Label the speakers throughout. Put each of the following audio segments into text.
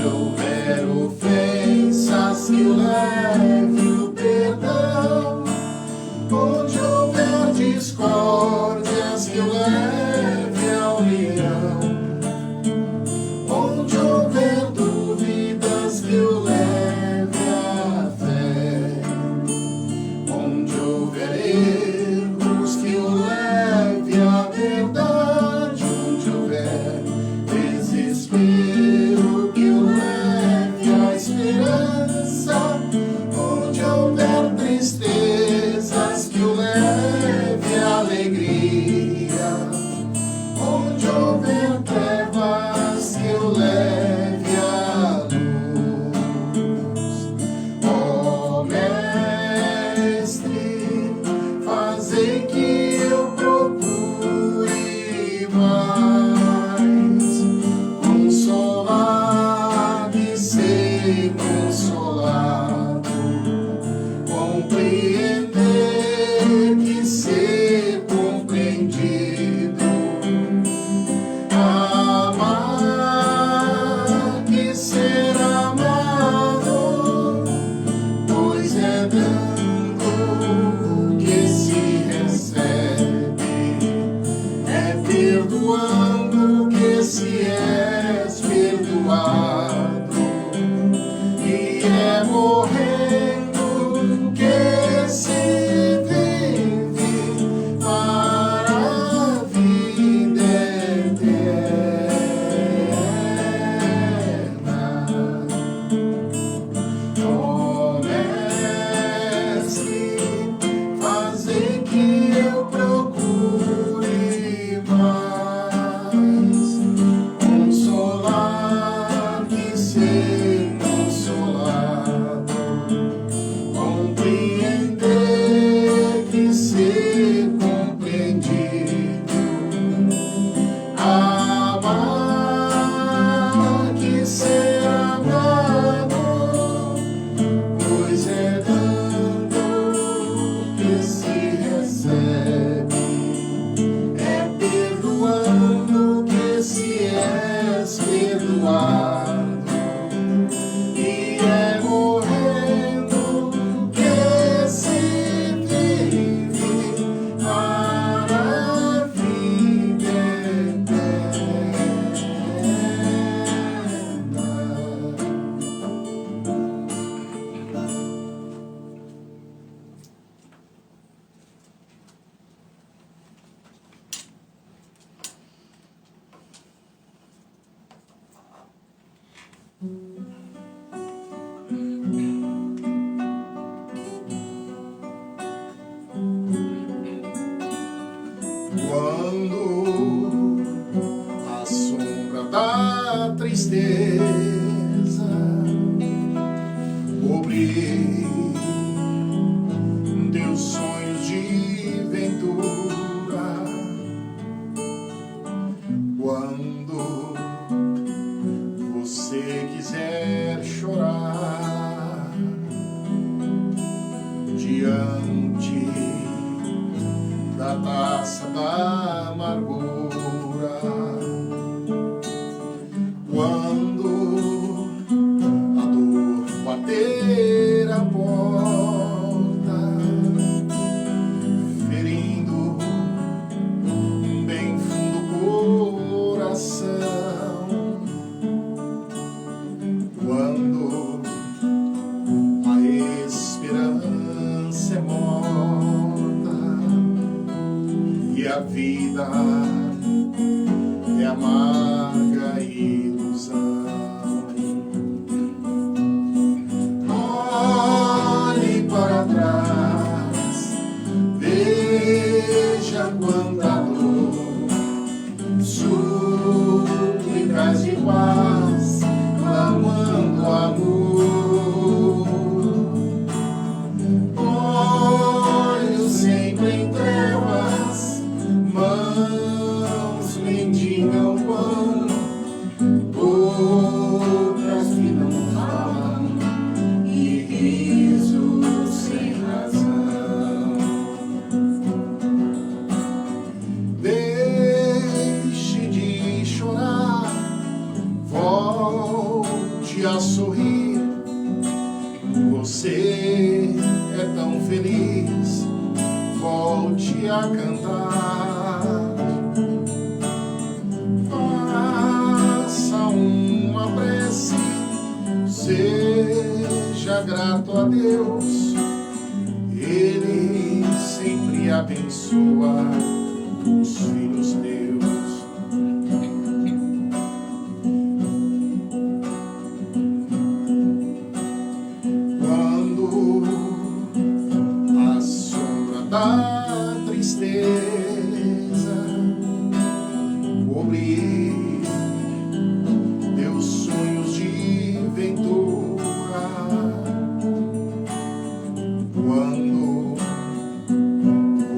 Speaker 1: houver ofensas, que leve o perdão. Onde houver discórdias, que leve a união. Onde houver dúvidas, que o leve à fé. Onde houver erros, que o leve à verdade. Onde houver desespero, que o leve à esperança. Onde houver tristezas, que o leve à alegria. Onde houver trevas, que o leve à luz. Ó Mestre, fazei que eu procure mais consolar e ser consolado, compreender e ser compreendido, amar e ser amado, pois é dando que se recebe, é perdoando que se é perdoado, e é morrendo que se vive para a vida eterna. Ó Mestre, fazei que eu procure mais consolar e ser consolado, compreender e ser compreendido, amar e ser amado, pois é dando que se recebe, é perdoando que se é perdoado, e é morrendo que se vive para a vida eterna. Quando a sombra da tristeza cobrir teus sonhos de ventura, quando você quiser chorar diante da taça da amargura, quando a dor bater a porta, ferindo bem fundo o coração, quando a esperança é morta e a vida é amarga ilusão, olhe para trás, veja quanta dor, súplicas de paz, clamando amor, olhos sempre em trevas, mãos mendigam pão. volte a sorrir. Você é tão feliz, volte a cantar. Faça uma prece, seja grato a Deus. Ele sempre abençoa os filhos teus. Quando a sombra da tristeza cobrir teus sonhos de ventura, quando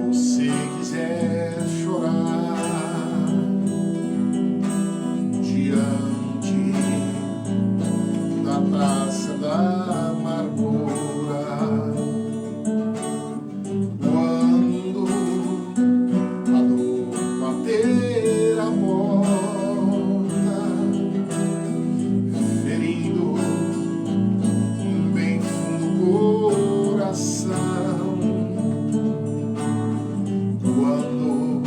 Speaker 1: você quiser chorar diante da praça da amargura, quando a dor bater a porta, ferindo bem fundo o coração, quando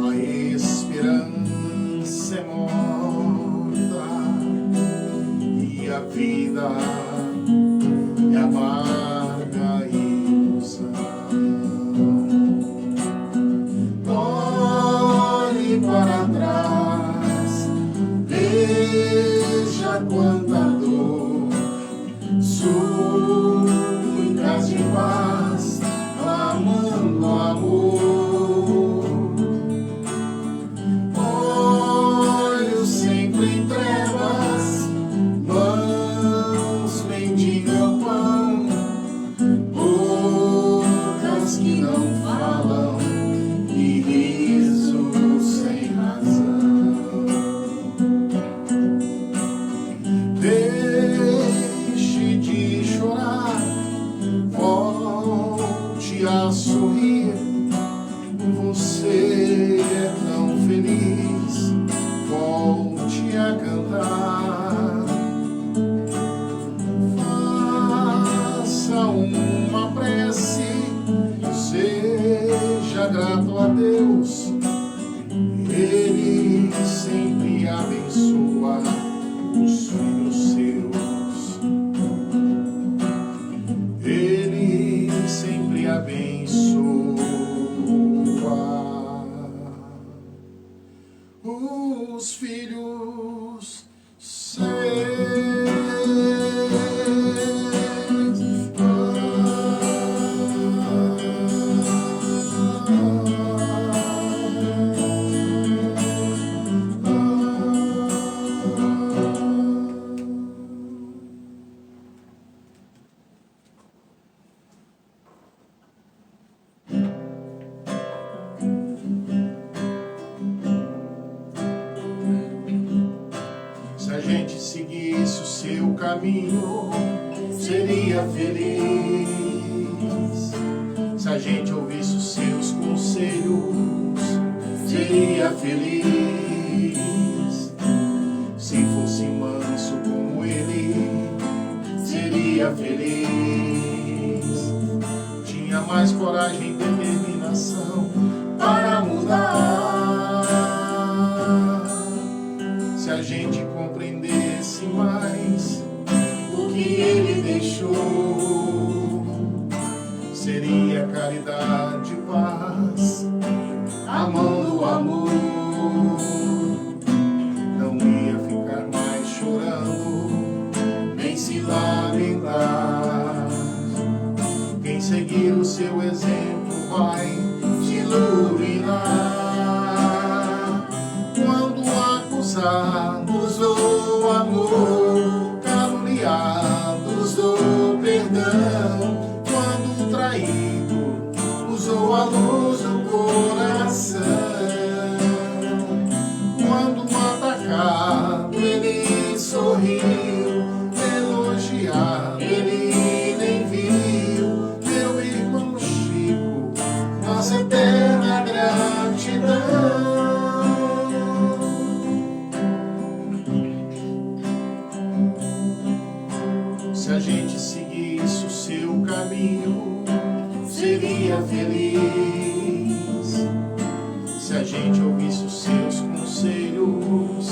Speaker 1: a esperança é morta e a vida é amarga ilusão, olhe para trás, veja quanta dor, súplicas de paz, clamando amor, olhos sempre em trevas, mãos mendigam pão, bocas que não falam e riso sem razão. Deixe de chorar, volte a sorrir. Você é tão feliz, volte a cantar. Faça uma prece, seja grato a Deus. Ele sempre abençoa os filhos seus. Ele sempre abençoa os filhos seus. Se a gente seguisse o seu caminho, seria feliz. Se a gente ouvisse os seus conselhos, seria feliz. Se fosse manso como ele, seria feliz. Tinha mais coragem e determinação para mudar. Se a gente compreendesse mais o que ele deixou, seria caridade e paz, a mão do amor. Não ia ficar mais chorando, nem se lamentar. Quem seguir o seu exemplo vai te iluminar. Se a gente seguisse o seu caminho, seria feliz. Se a gente ouvisse os seus conselhos,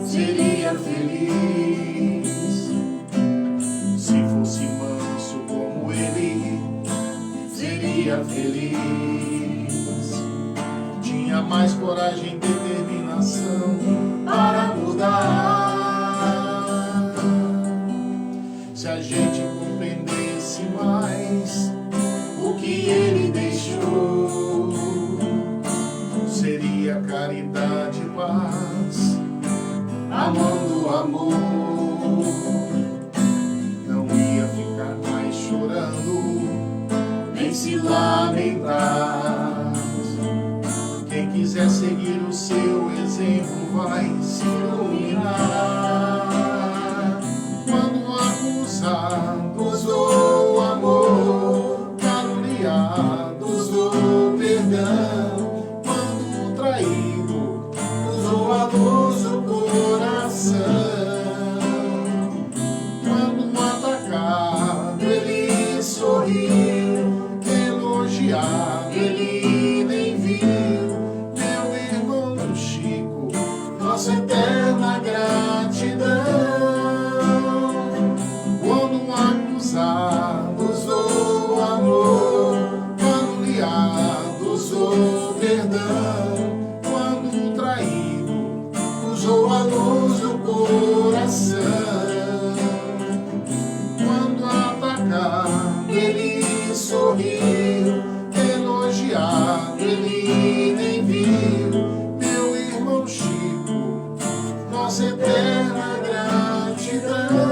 Speaker 1: seria feliz. Se fosse manso como ele, seria feliz. Tinha mais coragem e determinação para mudar. Se a gente compreendesse mais o que ele deixou, seria caridade e paz, amando o amor. Não ia ficar mais chorando, nem se lamentar. Quem quiser seguir o seu exemplo vai se iluminar. Quando acusados ou amor, caluniados ou perdão, quando traído usou a luz do coração, quando atacado ele sorriu, elogiado ele nem viu. Meu irmão Chico, nossa eterna gratidão. Quando acusados ou amor, caluniados ou perdão, quando traído usou a luz do coração, quando atacado ele sorriu, elogiado ele nem viu. Meu irmão Chico, nossa eterna gratidão.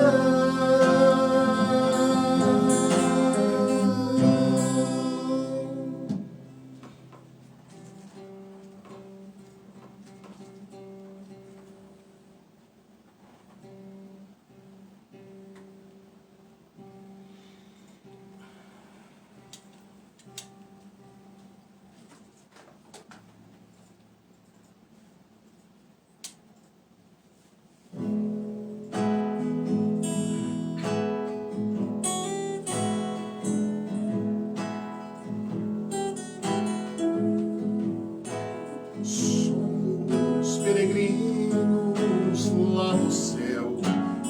Speaker 1: Somos peregrinos lá no céu,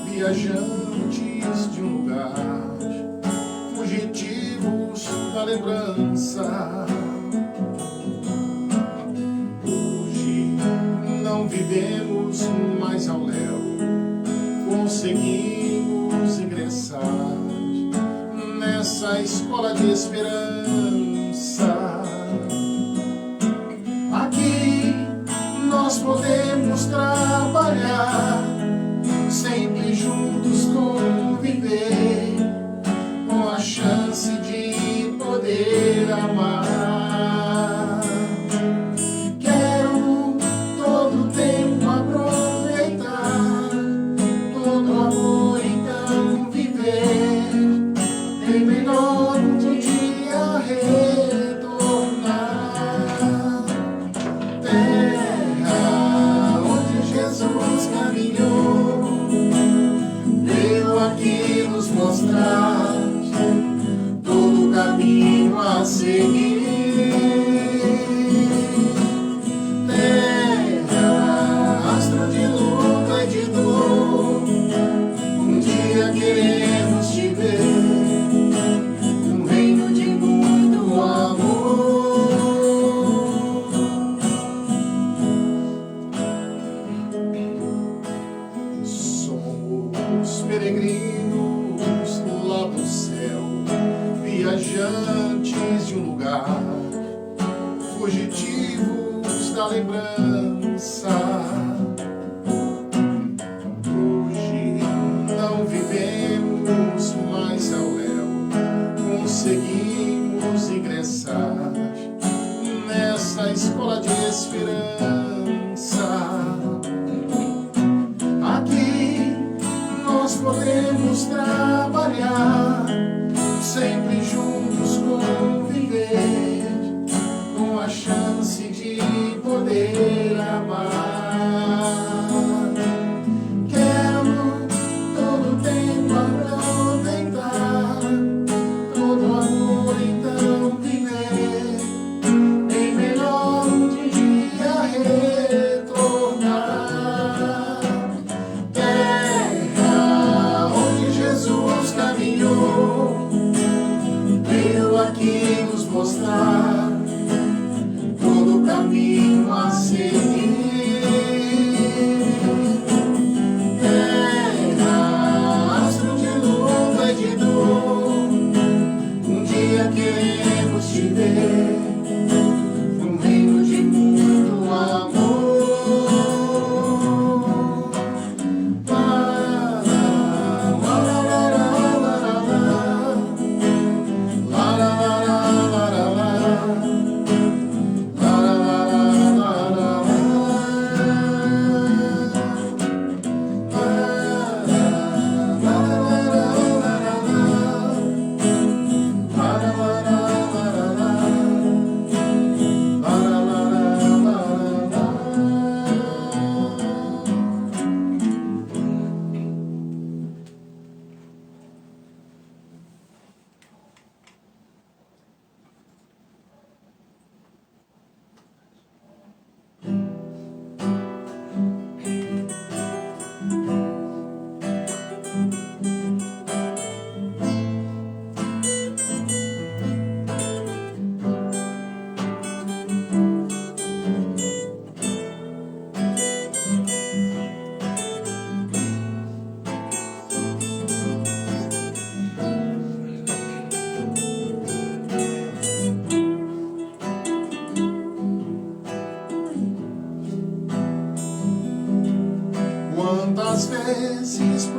Speaker 1: viajantes de um lugar, fugitivos da lembrança. Hoje não vivemos mais ao léu, conseguimos ingressar nessa escola de esperança. Aqui nós podemos trabalhar, sempre juntos conviver, com a chance de poder amar. Quero todo o tempo aproveitar, todo o amor então viver, bem melhor um dia retornar. Terra onde Jesus caminhou, veio aqui nos mostrar todo o caminho a seguir. Terra, astro de luta e de dor, um dia queremos te ver, um reino de muito amor. Somos peregrinos lá do céu, viajantes de um lugar, fugitivos da lembrança. Hoje não vivemos mais ao léu, conseguimos ingressar nessa escola de esperança. Aqui nós podemos trabalhar, sempre juntos conviver, com a chance de poder amar. Quero todo o tempo aproveitar,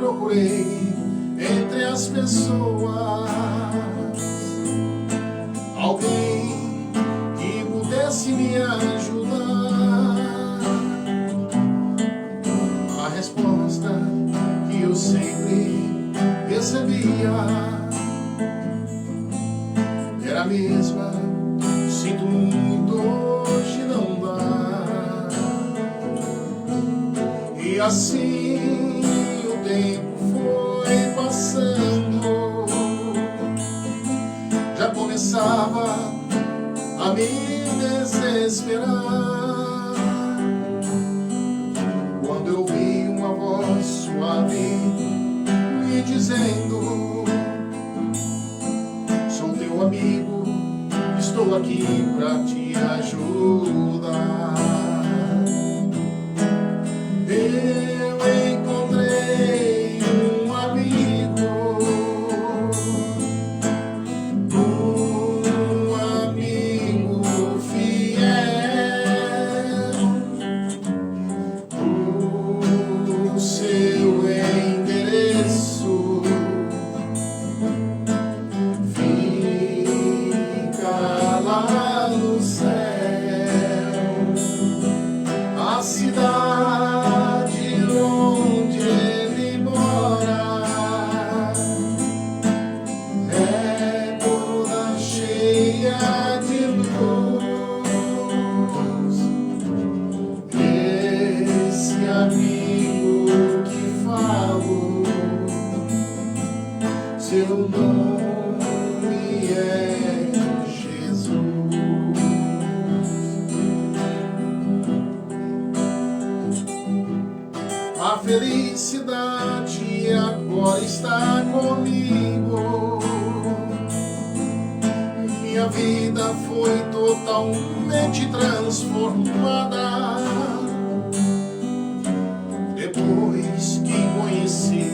Speaker 1: procurei entre as pessoas alguém que pudesse me ajudar. A resposta que eu sempre recebia era a mesma: sinto muito, hoje não dá. E assim o tempo foi passando, já começava a me desesperar, quando eu ouvi uma voz suave me dizendo: sou teu amigo, estou aqui pra te ajudar. Eu encontrei um amigo fiel. O seu endereço fica lá no céu. A cidade onde ele mora é toda cheia de luz. Esse amigo que falo, seu nome é Jesus. A felicidade agora está comigo. Minha vida foi totalmente transformada depois que conheci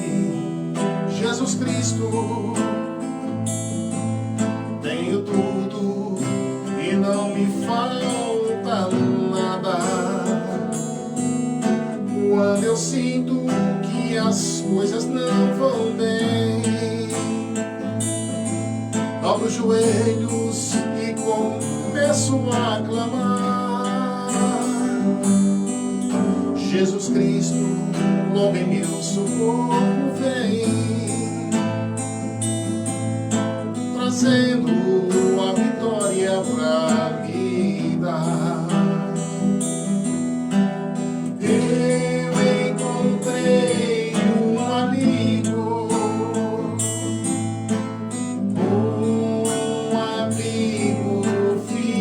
Speaker 1: Jesus Cristo. Tenho tudo e não me falta nada. Quando eu sinto que as coisas não vão bem, dobro os joelhos e começo a clamar: Jesus Cristo, logo em meu socorro vem, trazendo a vitória pra me dar. Eu encontrei um amigo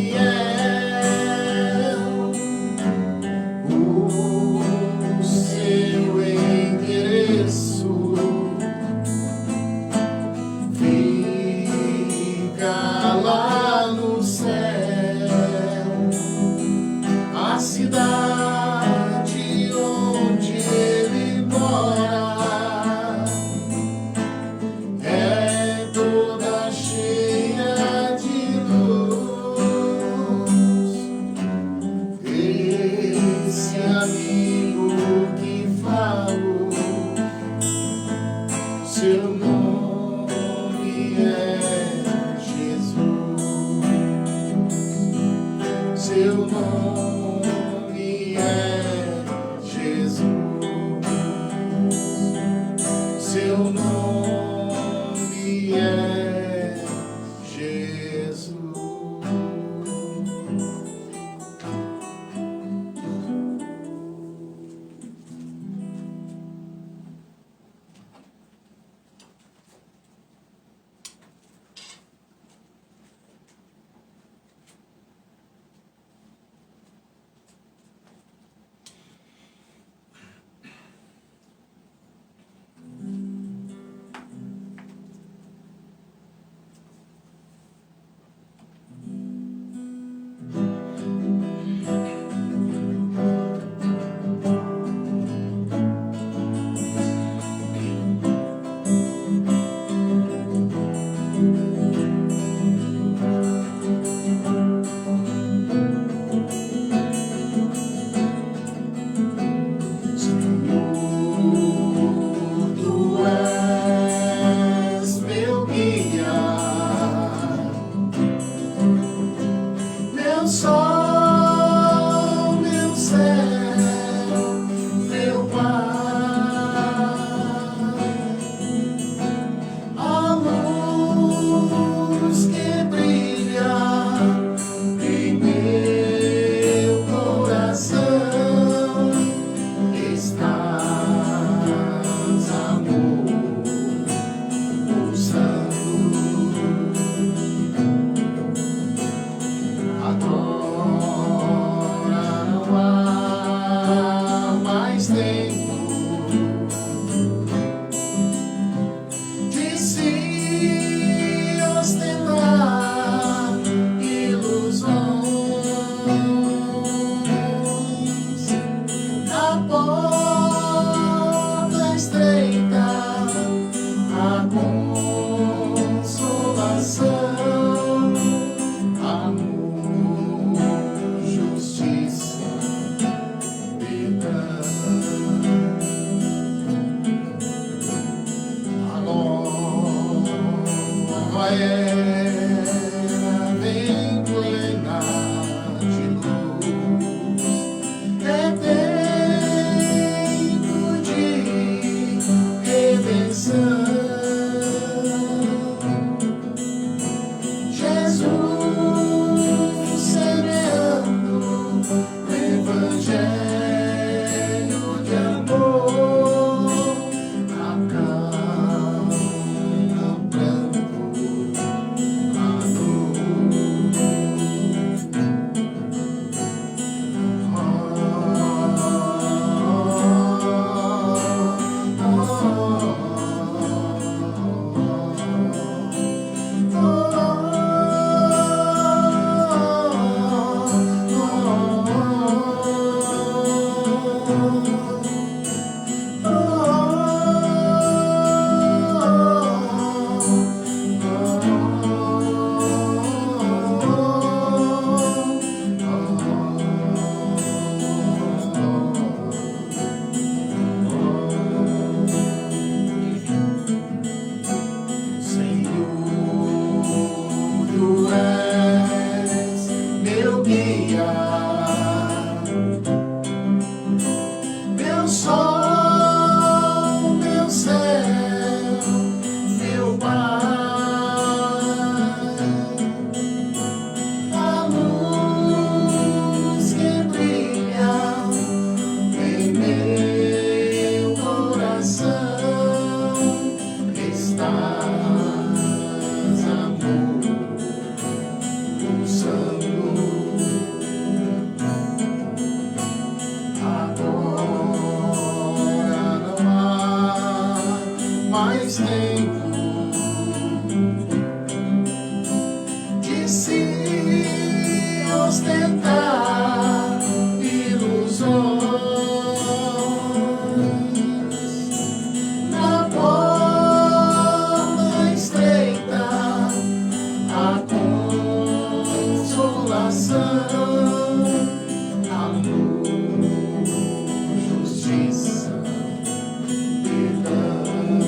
Speaker 1: fiel. O seu endereço fica lá no céu. A cidade onde ele mora é toda cheia de luz. Esse amigo que falo, seu nome é Jesus. Seu nome é Jesus. Seu nome é Jesus. era bem plena de luz. É tempo de redenção. Jesus semeando o evangelho de amor, acalma o pranto, a dor. Meu guia, meu sol, meu céu, meu Pai, a luz que brilha em meu coração, estás, amor, pulsando. Agora não há mais tempo de se ostentar ilusões. Na porta estreita a consolação, amor, justiça, perdão.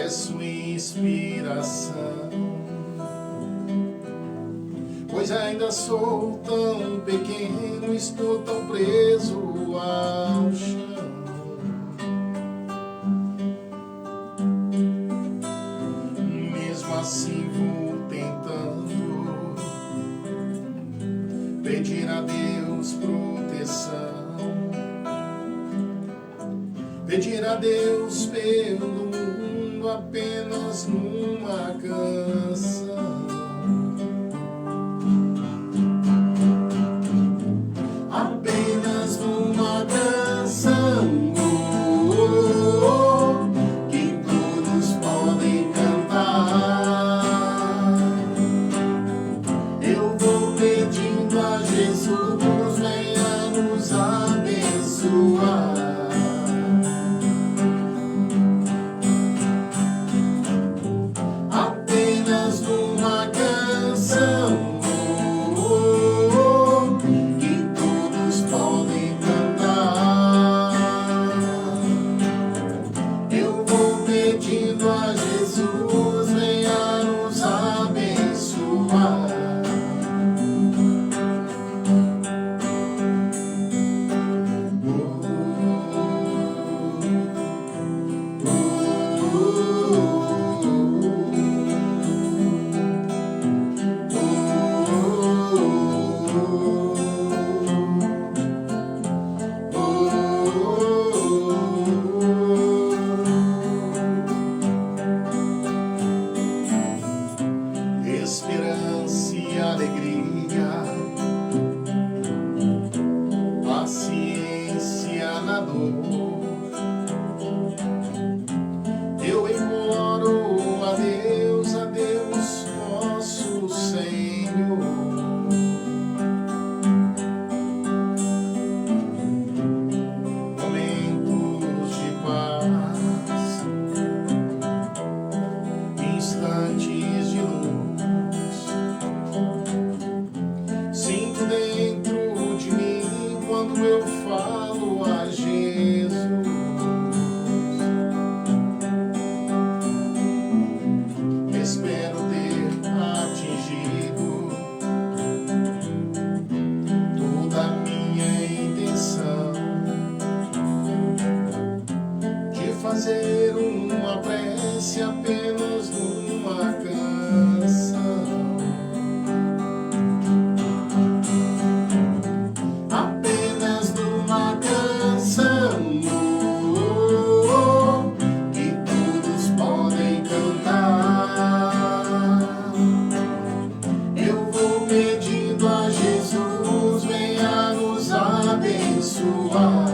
Speaker 1: peço inspiração, pois ainda sou tão pequeno, estou tão preso ao chão. Mesmo assim vou tentando pedir a Deus proteção, pedir a Deus pelo mundo apenas numa canção. Apenas numa canção, que todos podem cantar. Eu vou pedindo a Jesus, venha nos abençoar. Apenas numa canção, pedindo a Jesus, venha nos abençoar. Esperança e alegria, paciência na dor. Eu imploro a Deus, nosso Senhor. Momentos de paz, instantes de luz, sinto dentro de mim quando eu falo a Jesus. Espero ter atingido toda a minha intenção de fazer uma prece apenas numa canção. Apenas numa canção, que todos podem cantar. Eu vou pedindo a Jesus, venha nos abençoar.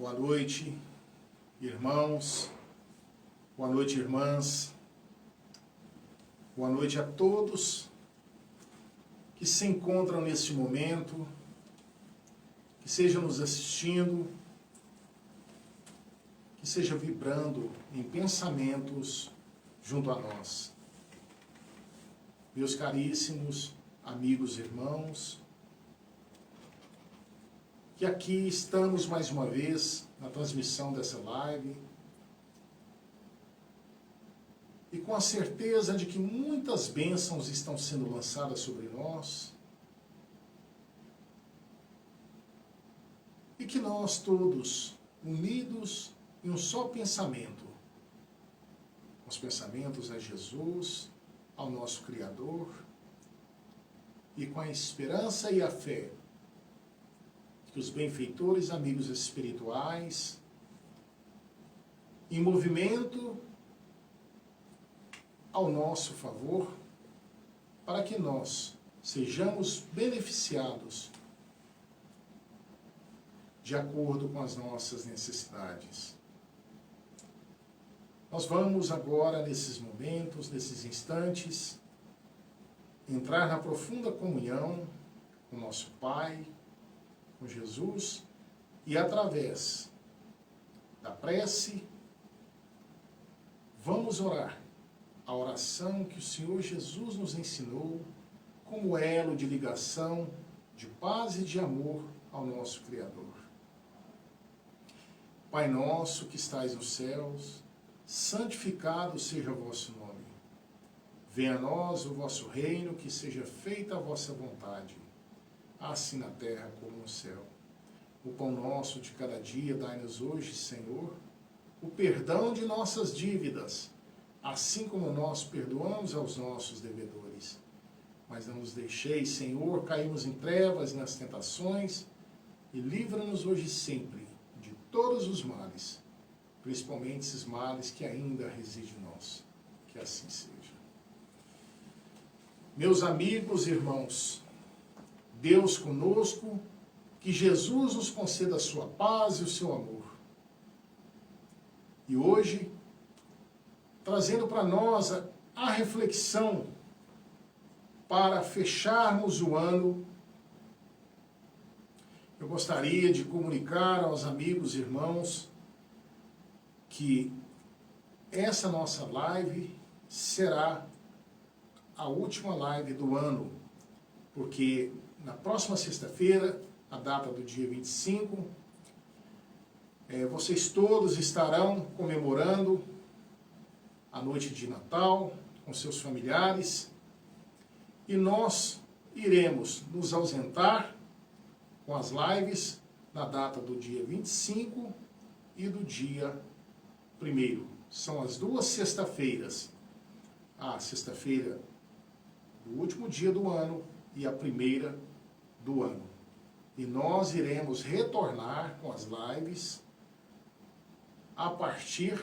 Speaker 1: Boa noite, irmãos. Boa noite, irmãs. Boa noite a todos que se encontram neste momento, que seja nos assistindo, que seja vibrando em pensamentos junto a nós. Meus caríssimos amigos e irmãos, que aqui estamos mais uma vez na transmissão dessa live e com a certeza de que muitas bênçãos estão sendo lançadas sobre nós e que nós todos, unidos em um só pensamento, os pensamentos a Jesus, ao nosso Criador, e com a esperança e a fé que os benfeitores amigos espirituais, em movimento ao nosso favor, para que nós sejamos beneficiados de acordo com as nossas necessidades. Nós vamos agora, nesses momentos, nesses instantes, entrar na profunda comunhão com nosso Pai, com Jesus, e através da prece, vamos orar a oração que o Senhor Jesus nos ensinou como elo de ligação, de paz e de amor ao nosso Criador. Pai nosso que estais nos céus, santificado seja o vosso nome. Venha a nós o vosso reino, que seja feita a vossa vontade, assim na terra como no céu. O pão nosso de cada dia dai-nos hoje, Senhor, o perdão de nossas dívidas, assim como nós perdoamos aos nossos devedores. Mas não nos deixeis, Senhor, cairmos em trevas e nas tentações, e livra-nos hoje sempre de todos os males, principalmente esses males que ainda residem em nós. Que assim seja. Meus amigos e irmãos, Deus conosco, que Jesus nos conceda a sua paz e o seu amor. E hoje, trazendo para nós a reflexão para fecharmos o ano, eu gostaria de comunicar aos amigos e irmãos que essa nossa live será a última live do ano, porque na próxima sexta-feira, a data do dia 25, vocês todos estarão comemorando a noite de Natal com seus familiares e nós iremos nos ausentar com as lives na data do dia 25 e do dia 1º. São as duas sexta-feiras. A sexta-feira do último dia do ano e a primeira do ano. E nós iremos retornar com as lives a partir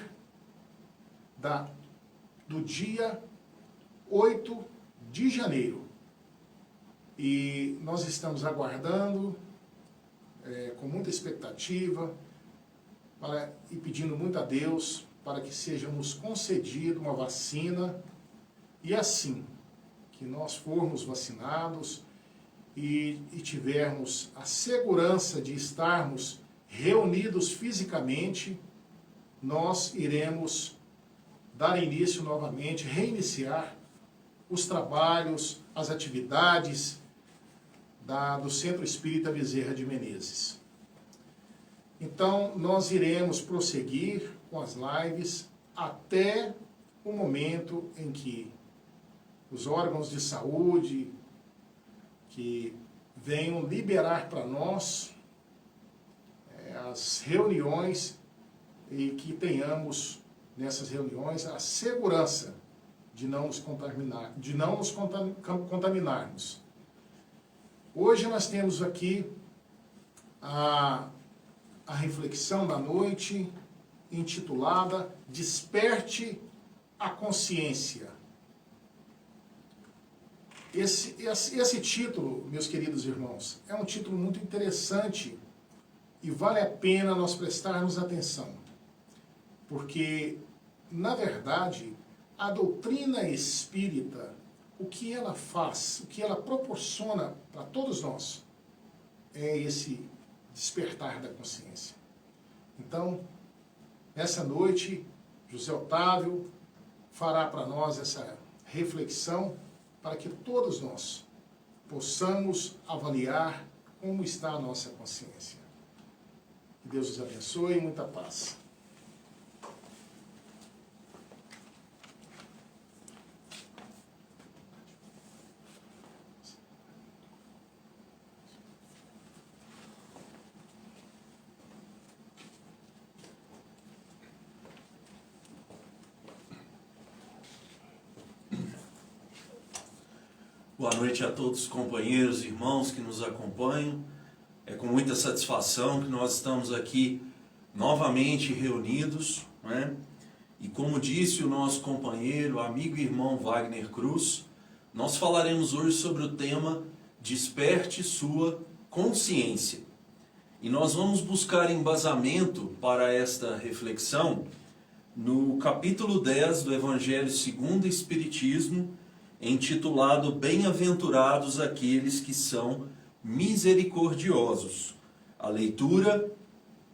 Speaker 1: do dia 8 de janeiro. E nós estamos aguardando com muita expectativa e pedindo muito a Deus para que seja nos concedido uma vacina e assim que nós formos vacinados e tivermos a segurança de estarmos reunidos fisicamente, nós iremos dar início novamente, reiniciar os trabalhos, as atividades do Centro Espírita Bezerra de Menezes. Então, nós iremos prosseguir com as lives até o momento em que os órgãos de saúde que venham liberar para nós as reuniões e que tenhamos nessas reuniões a segurança de não nos contaminarmos. Hoje nós temos aqui a reflexão da noite intitulada Desperte a Consciência. Esse título, meus queridos irmãos, é um título muito interessante E vale a pena nós prestarmos atenção, porque, na verdade, a doutrina espírita, o que ela faz, o que ela proporciona para todos nós, é esse despertar da consciência. Então, nessa noite, José Otávio fará para nós essa reflexão para que todos nós possamos avaliar como está a nossa consciência. Que Deus os abençoe e muita paz.
Speaker 2: Boa noite a todos os companheiros e irmãos que nos acompanham. É com muita satisfação que nós estamos aqui novamente reunidos, né? E como disse o nosso companheiro, amigo e irmão Wagner Cruz, nós falaremos hoje sobre o tema Desperte Sua Consciência. E nós vamos buscar embasamento para esta reflexão no capítulo 10 do Evangelho segundo o Espiritismo, intitulado Bem-aventurados aqueles que são misericordiosos. A leitura: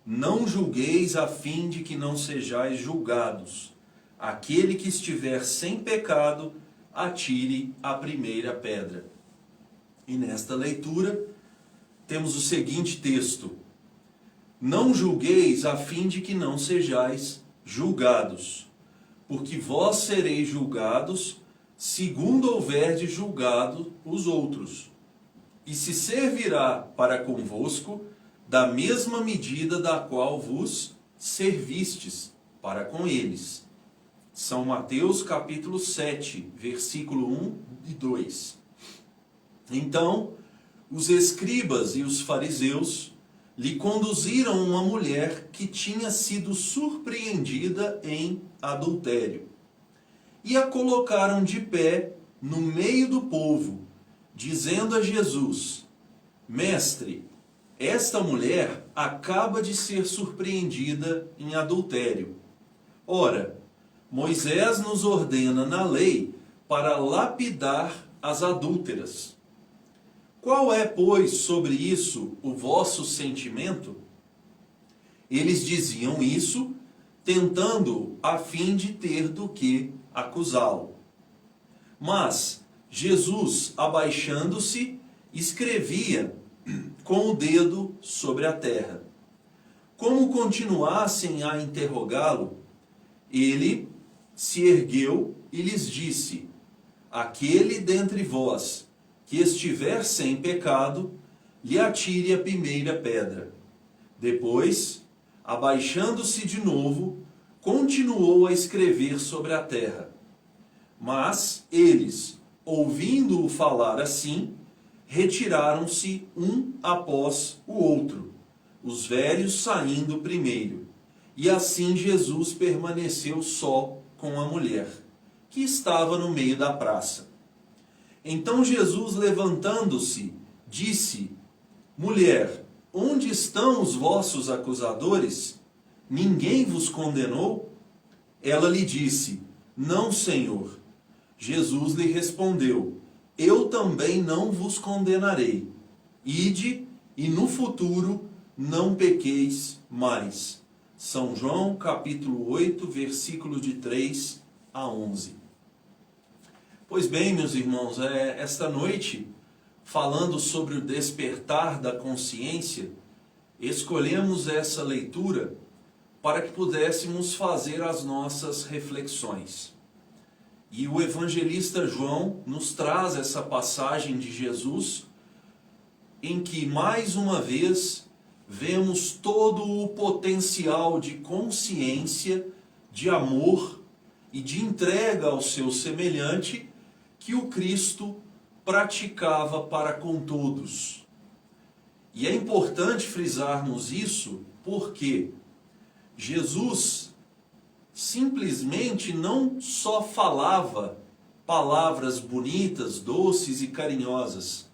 Speaker 2: não julgueis a fim de que não sejais julgados. Aquele que estiver sem pecado, atire a primeira pedra. E nesta leitura temos o seguinte texto: não julgueis a fim de que não sejais julgados, porque vós sereis julgados segundo houverdes julgado os outros, e se servirá para convosco da mesma medida da qual vos servistes para com eles. São Mateus capítulo 7, versículo 1 e 2. Então, os escribas e os fariseus lhe conduziram uma mulher que tinha sido surpreendida em adultério, e a colocaram de pé no meio do povo, dizendo a Jesus: Mestre, esta mulher acaba de ser surpreendida em adultério. Ora, Moisés nos ordena na lei para lapidar as adúlteras. Qual é, pois, sobre isso o vosso sentimento? Eles diziam isso, tentando a fim de ter do que acusá-lo. Mas Jesus, abaixando-se, escrevia com o dedo sobre a terra. Como continuassem a interrogá-lo, ele se ergueu e lhes disse: aquele dentre vós que estiver sem pecado, lhe atire a primeira pedra. Depois, abaixando-se de novo, continuou a escrever sobre a terra. Mas eles, ouvindo-o falar assim, retiraram-se um após o outro, os velhos saindo primeiro. E assim Jesus permaneceu só com a mulher, que estava no meio da praça. Então Jesus, levantando-se, disse: mulher, onde estão os vossos acusadores? Ninguém vos condenou? Ela lhe disse: não, Senhor. Jesus lhe respondeu: eu também não vos condenarei. Ide, e no futuro não pequeis mais. São João, capítulo 8, versículo de 3 a 11. Pois bem, meus irmãos, esta noite, falando sobre o despertar da consciência, escolhemos essa leitura para que pudéssemos fazer as nossas reflexões. E o evangelista João nos traz essa passagem de Jesus, em que, mais uma vez, vemos todo o potencial de consciência, de amor e de entrega ao seu semelhante que o Cristo praticava para com todos. E é importante frisarmos isso porque Jesus simplesmente não só falava palavras bonitas, doces e carinhosas,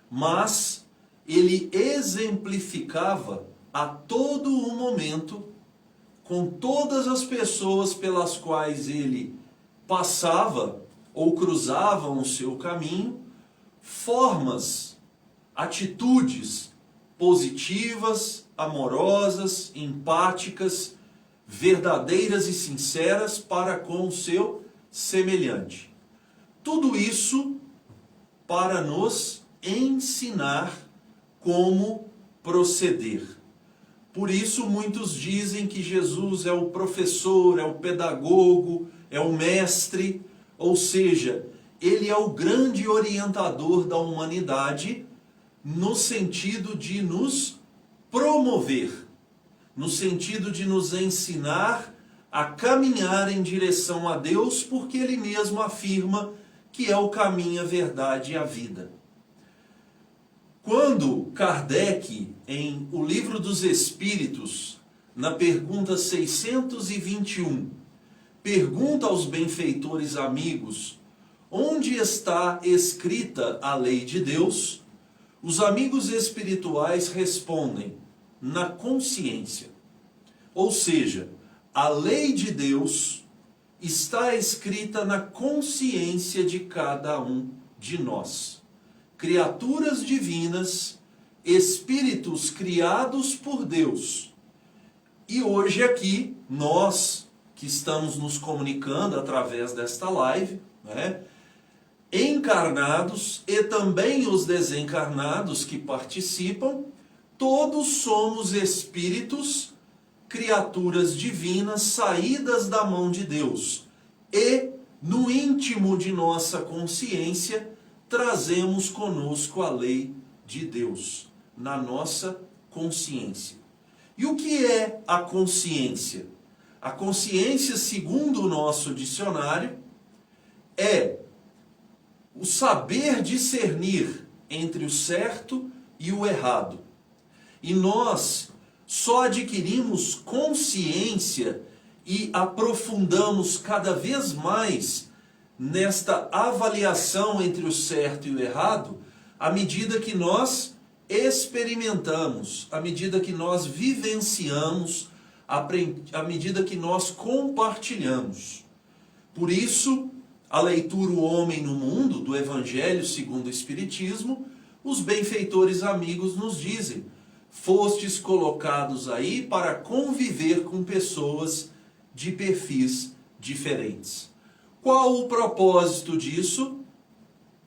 Speaker 2: mas ele exemplificava a todo o momento, com todas as pessoas pelas quais ele passava ou cruzavam o seu caminho, formas, atitudes positivas, amorosas, empáticas, verdadeiras e sinceras para com o seu semelhante. Tudo isso para nos ensinar como proceder. Por isso muitos dizem que Jesus é o professor, é o pedagogo, é o mestre, ou seja, ele é o grande orientador da humanidade no sentido de nos promover, no sentido de nos ensinar a caminhar em direção a Deus, porque ele mesmo afirma que é o caminho, a verdade e a vida. Quando Kardec, em O Livro dos Espíritos, na pergunta 621, pergunta aos benfeitores amigos onde está escrita a lei de Deus, os amigos espirituais respondem: na consciência. Ou seja, a lei de Deus está escrita na consciência de cada um de nós. Criaturas divinas, espíritos criados por Deus. E hoje aqui, nós que estamos nos comunicando através desta live, encarnados e também os desencarnados que participam, todos somos espíritos, criaturas divinas saídas da mão de Deus. E no íntimo de nossa consciência trazemos conosco a lei de Deus, na nossa consciência. E o que é a consciência? A consciência, segundo o nosso dicionário, é o saber discernir entre o certo e o errado. E nós só adquirimos consciência e aprofundamos cada vez mais nesta avaliação entre o certo e o errado, à medida que nós experimentamos, à medida que nós vivenciamos, à medida que nós compartilhamos. Por isso, a leitura O Homem no Mundo, do Evangelho segundo o Espiritismo, os benfeitores amigos nos dizem: fostes colocados aí para conviver com pessoas de perfis diferentes. Qual o propósito disso?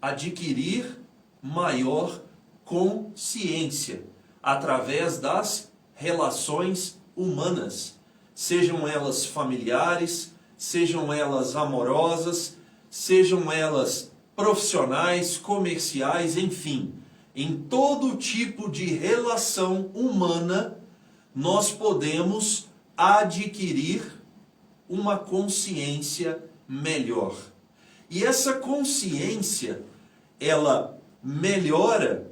Speaker 2: Adquirir maior consciência através das relações humanas, sejam elas familiares, sejam elas amorosas, sejam elas profissionais, comerciais, enfim, em todo tipo de relação humana, nós podemos adquirir uma consciência melhor. E essa consciência, ela melhora,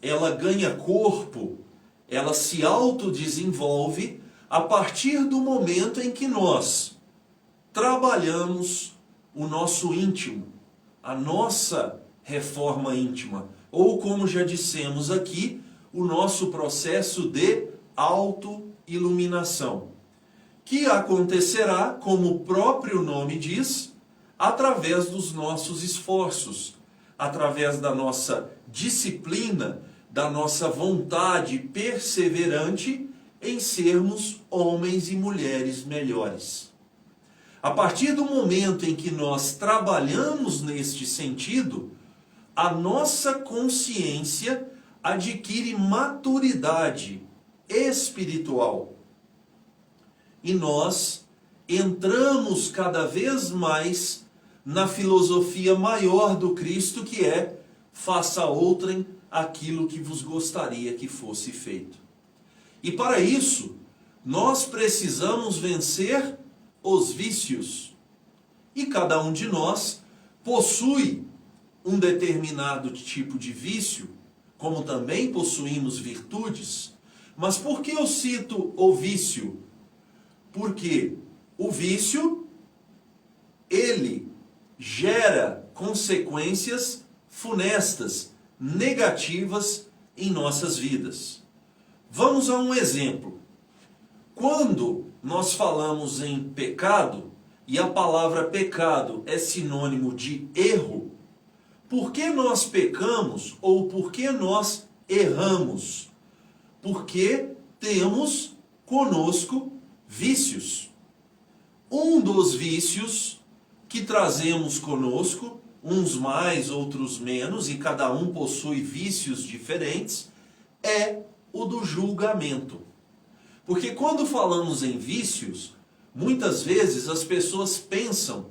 Speaker 2: ela ganha corpo, ela se autodesenvolve a partir do momento em que nós trabalhamos o nosso íntimo, a nossa reforma íntima, ou como já dissemos aqui, o nosso processo de autoiluminação, que acontecerá, como o próprio nome diz, através dos nossos esforços, através da nossa disciplina, da nossa vontade perseverante em sermos homens e mulheres melhores. A partir do momento em que nós trabalhamos neste sentido, a nossa consciência adquire maturidade espiritual. E nós entramos cada vez mais na filosofia maior do Cristo, que é: faça a outrem aquilo que vos gostaria que fosse feito. E para isso, nós precisamos vencer os vícios. E cada um de nós possui um determinado tipo de vício, como também possuímos virtudes. Mas por que eu cito o vício? Porque o vício, ele gera consequências funestas, negativas em nossas vidas. Vamos a um exemplo. Quando nós falamos em pecado, e a palavra pecado é sinônimo de erro, por que nós pecamos ou por que nós erramos? Porque temos conosco vícios. Um dos vícios que trazemos conosco, uns mais, outros menos, e cada um possui vícios diferentes, é o do julgamento. Porque quando falamos em vícios, muitas vezes as pessoas pensam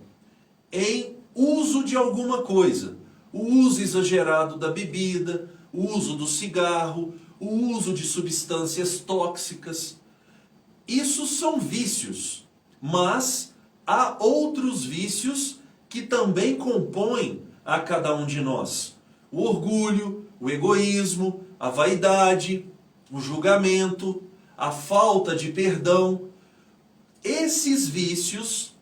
Speaker 2: em uso de alguma coisa. O uso exagerado da bebida, o uso do cigarro, o uso de substâncias tóxicas. Isso são vícios, mas há outros vícios que também compõem a cada um de nós. O orgulho, o egoísmo, a vaidade, o julgamento, a falta de perdão. Esses vícios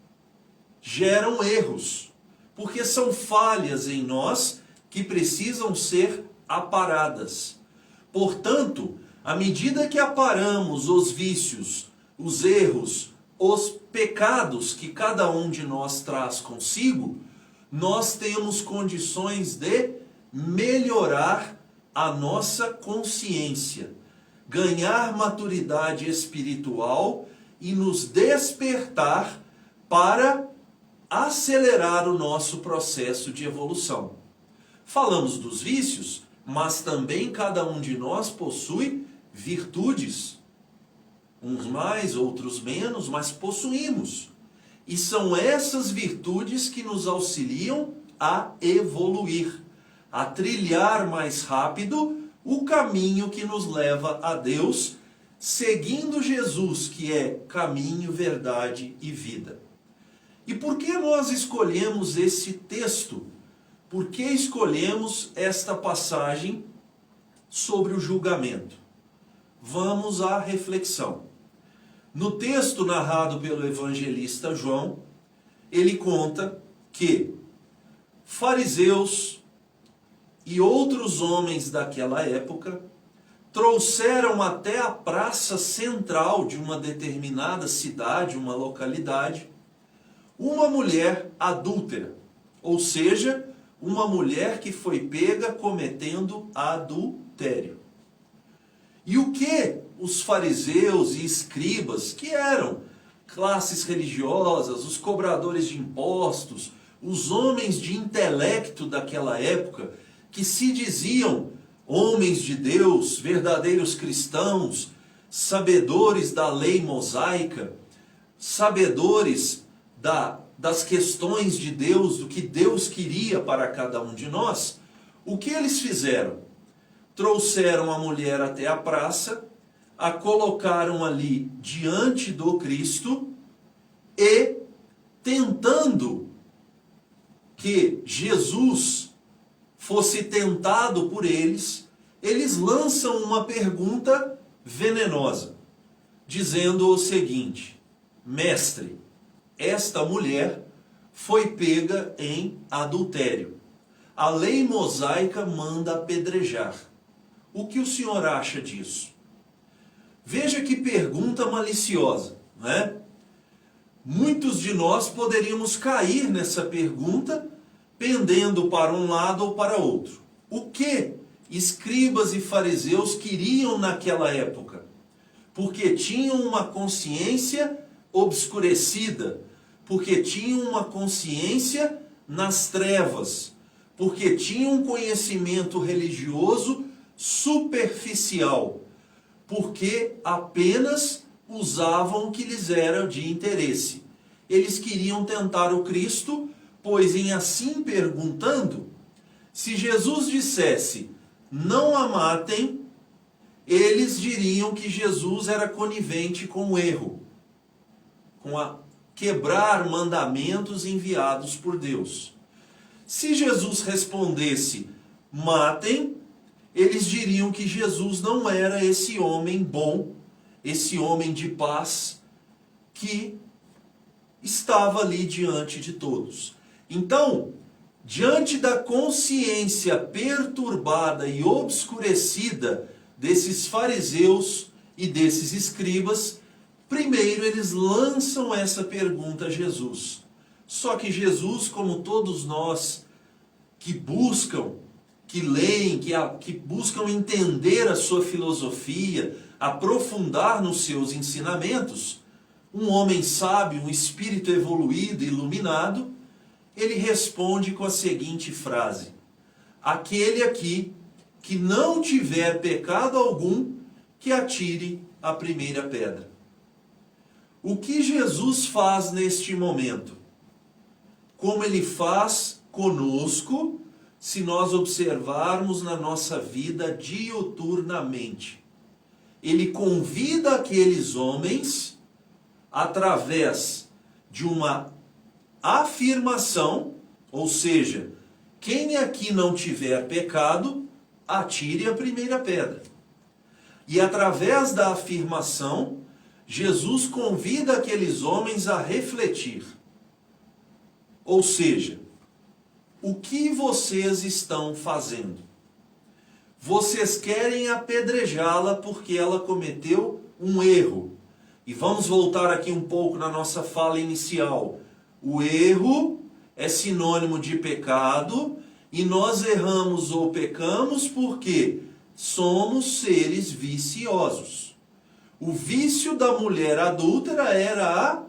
Speaker 2: geram erros, porque são falhas em nós que precisam ser aparadas. Portanto, à medida que aparamos os vícios, os erros, os pecados que cada um de nós traz consigo, nós temos condições de melhorar a nossa consciência, ganhar maturidade espiritual e nos despertar para acelerar o nosso processo de evolução. Falamos dos vícios, mas também cada um de nós possui virtudes. Uns mais, outros menos, mas possuímos. E são essas virtudes que nos auxiliam a evoluir, a trilhar mais rápido o caminho que nos leva a Deus, seguindo Jesus, que é caminho, verdade e vida. E por que nós escolhemos esse texto? Por que escolhemos esta passagem sobre o julgamento? Vamos à reflexão. No texto narrado pelo evangelista João, ele conta que fariseus e outros homens daquela época trouxeram até a praça central de uma determinada cidade, uma localidade, uma mulher adúltera, ou seja, uma mulher que foi pega cometendo adultério. E o que os fariseus e escribas, que eram classes religiosas, os cobradores de impostos, os homens de intelecto daquela época, que se diziam homens de Deus, verdadeiros cristãos, sabedores da lei mosaica, sabedores das questões de Deus, do que Deus queria para cada um de nós, o que eles fizeram? Trouxeram a mulher até a praça, a colocaram ali diante do Cristo e, tentando que Jesus fosse tentado por eles, eles lançam uma pergunta venenosa, dizendo o seguinte: mestre, esta mulher foi pega em adultério. A lei mosaica manda apedrejar. O que o senhor acha disso? Veja que pergunta maliciosa, não é? Muitos de nós poderíamos cair nessa pergunta, pendendo para um lado ou para outro. O que escribas e fariseus queriam naquela época? Porque tinham uma consciência obscurecida, porque tinham uma consciência nas trevas, porque tinham um conhecimento religioso superficial, porque apenas usavam o que lhes era de interesse. Eles queriam tentar o Cristo, pois em assim perguntando, se Jesus dissesse, não a matem, eles diriam que Jesus era conivente com o erro, com a quebrar mandamentos enviados por Deus. Se Jesus respondesse, matem, eles diriam que Jesus não era esse homem bom, esse homem de paz, que estava ali diante de todos. Então, diante da consciência perturbada e obscurecida desses fariseus e desses escribas, primeiro eles lançam essa pergunta a Jesus. Só que Jesus, como todos nós que buscam, que leem, que buscam entender a sua filosofia, aprofundar nos seus ensinamentos, um homem sábio, um espírito evoluído, iluminado, ele responde com a seguinte frase: aquele aqui que não tiver pecado algum, que atire a primeira pedra. O que Jesus faz neste momento? Como ele faz conosco, se nós observarmos na nossa vida diuturnamente. Ele convida aqueles homens, através de uma afirmação, ou seja, quem aqui não tiver pecado, atire a primeira pedra. E através da afirmação, Jesus convida aqueles homens a refletir. Ou seja, o que vocês estão fazendo? Vocês querem apedrejá-la porque ela cometeu um erro. E vamos voltar aqui um pouco na nossa fala inicial. O erro é sinônimo de pecado, e nós erramos ou pecamos porque somos seres viciosos. O vício da mulher adúltera era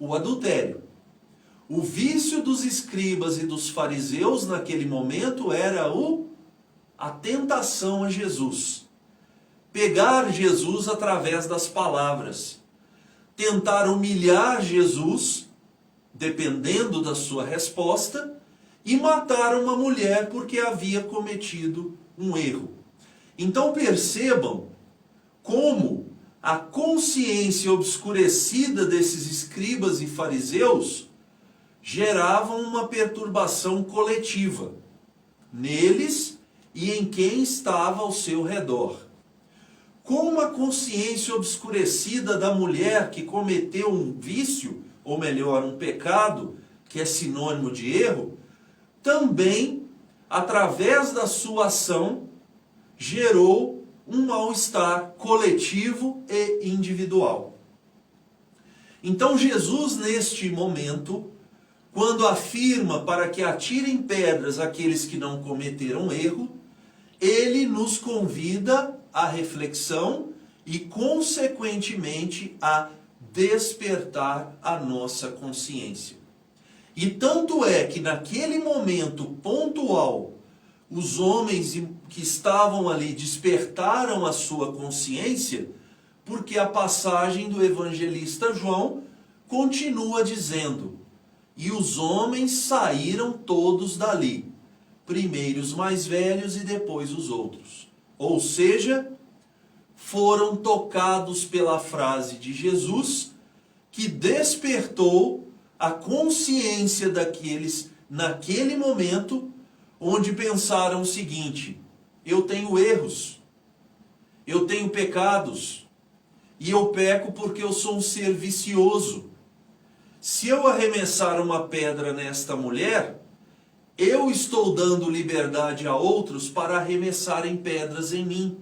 Speaker 2: o adultério. O vício dos escribas e dos fariseus naquele momento era a tentação a Jesus. Pegar Jesus através das palavras. Tentar humilhar Jesus, dependendo da sua resposta, e matar uma mulher porque havia cometido um erro. Então percebam como a consciência obscurecida desses escribas e fariseus geravam uma perturbação coletiva neles e em quem estava ao seu redor. Como a consciência obscurecida da mulher que cometeu um vício, ou melhor, um pecado, que é sinônimo de erro, também, através da sua ação, gerou um mal-estar coletivo e individual. Então Jesus, neste momento, quando afirma para que atirem pedras aqueles que não cometeram erro, ele nos convida à reflexão e, consequentemente, a despertar a nossa consciência. E tanto é que naquele momento pontual, os homens que estavam ali despertaram a sua consciência, porque a passagem do evangelista João continua dizendo: e os homens saíram todos dali, primeiro os mais velhos e depois os outros. Ou seja, foram tocados pela frase de Jesus, que despertou a consciência daqueles, naquele momento, onde pensaram o seguinte: eu tenho erros, eu tenho pecados, e eu peco porque eu sou um ser vicioso. Se eu arremessar uma pedra nesta mulher, eu estou dando liberdade a outros para arremessarem pedras em mim.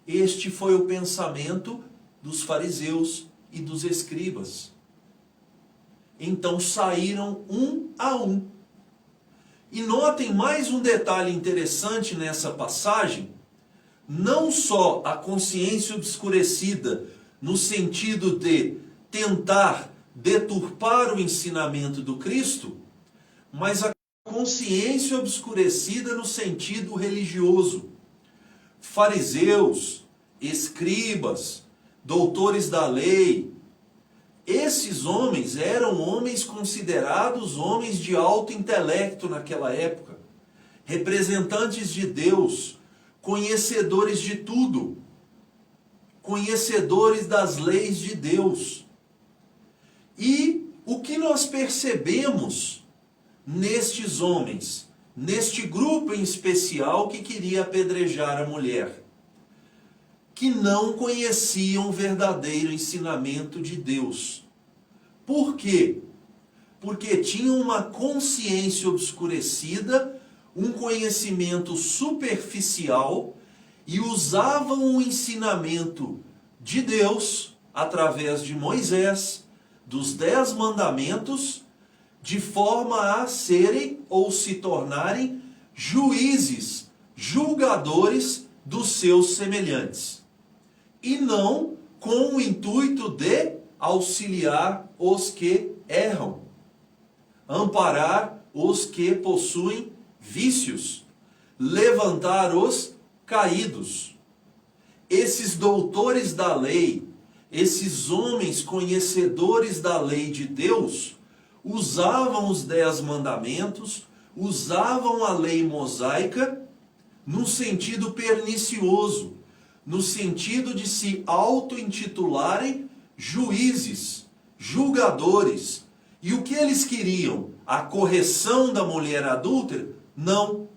Speaker 2: Este foi o pensamento dos fariseus e dos escribas. Então saíram um a um. E notem mais um detalhe interessante nessa passagem: não só a consciência obscurecida, no sentido de tentar deturpar o ensinamento do Cristo, mas a consciência obscurecida no sentido religioso. Fariseus, escribas, doutores da lei, esses homens eram homens considerados homens de alto intelecto naquela época, representantes de Deus, conhecedores de tudo, conhecedores das leis de Deus. E o que nós percebemos nestes homens, neste grupo em especial que queria apedrejar a mulher? Que não conheciam o verdadeiro ensinamento de Deus. Por quê? Porque tinham uma consciência obscurecida, um conhecimento superficial, e usavam o ensinamento de Deus, através de Moisés, dos 10 mandamentos, de forma a serem ou se tornarem juízes, julgadores dos seus semelhantes. E não com o intuito de auxiliar os que erram, amparar os que possuem vícios, levantar os caídos. Esses doutores da lei, esses homens conhecedores da lei de Deus, usavam os 10 mandamentos, usavam a lei mosaica num sentido pernicioso, no sentido de se auto-intitularem juízes, julgadores. E o que eles queriam? A correção da mulher adúltera? Não.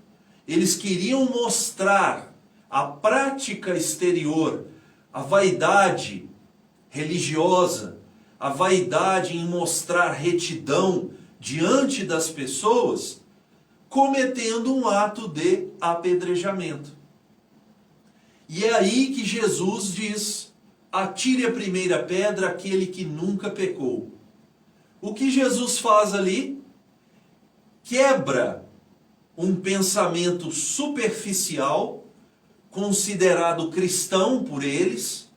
Speaker 2: Eles queriam mostrar a prática exterior, a vaidade religiosa, a vaidade em mostrar retidão diante das pessoas, cometendo um ato de apedrejamento. E é aí que Jesus diz: atire a primeira pedra aquele que nunca pecou. O que Jesus faz ali? Quebra um pensamento superficial, considerado cristão por eles,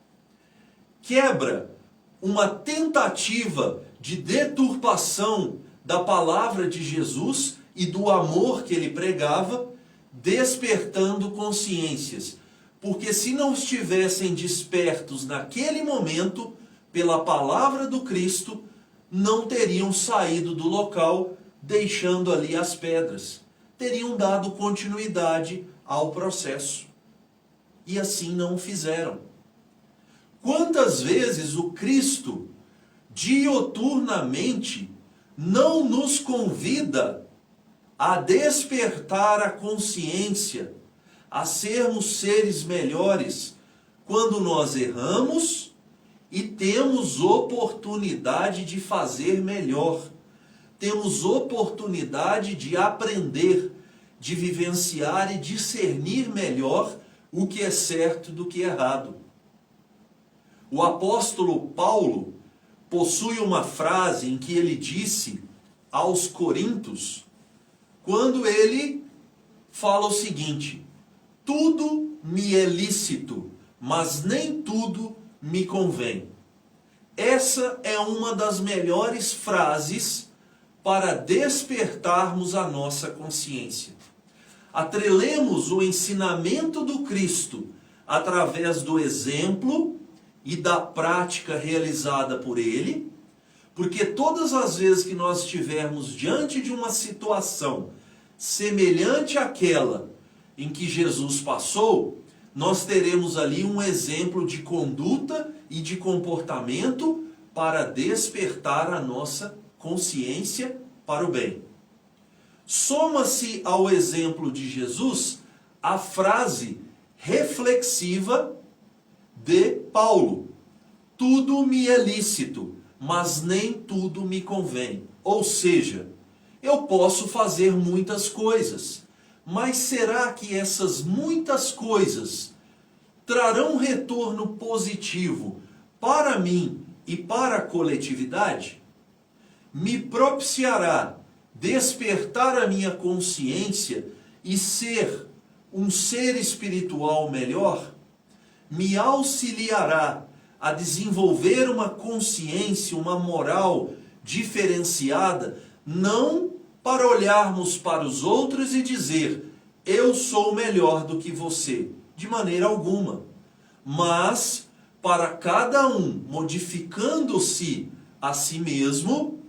Speaker 2: quebra uma tentativa de deturpação da palavra de Jesus e do amor que ele pregava, despertando consciências. Porque se não estivessem despertos naquele momento pela palavra do Cristo, não teriam saído do local, deixando ali as pedras. Teriam dado continuidade ao processo. E assim não o fizeram. Quantas vezes o Cristo, dioturnamente, não nos convida a despertar a consciência, a sermos seres melhores, quando nós erramos e temos oportunidade de fazer melhor. Temos oportunidade de aprender, de vivenciar e discernir melhor o que é certo do que é errado. O apóstolo Paulo possui uma frase em que ele disse aos Coríntios, quando ele fala o seguinte: tudo me é lícito, mas nem tudo me convém. Essa é uma das melhores frases para despertarmos a nossa consciência. Atrelemos o ensinamento do Cristo através do exemplo e da prática realizada por ele, porque todas as vezes que nós estivermos diante de uma situação semelhante àquela em que Jesus passou, nós teremos ali um exemplo de conduta e de comportamento para despertar a nossa consciência para o bem. Soma-se ao exemplo de Jesus a frase reflexiva de Paulo: tudo me é lícito, mas nem tudo me convém. Ou seja, eu posso fazer muitas coisas, mas será que essas muitas coisas trarão retorno positivo para mim e para a coletividade? Me propiciará despertar a minha consciência e ser um ser espiritual melhor? Me auxiliará a desenvolver uma consciência, uma moral diferenciada, não para olharmos para os outros e dizer: eu sou melhor do que você, de maneira alguma, mas para cada um, modificando-se a si mesmo,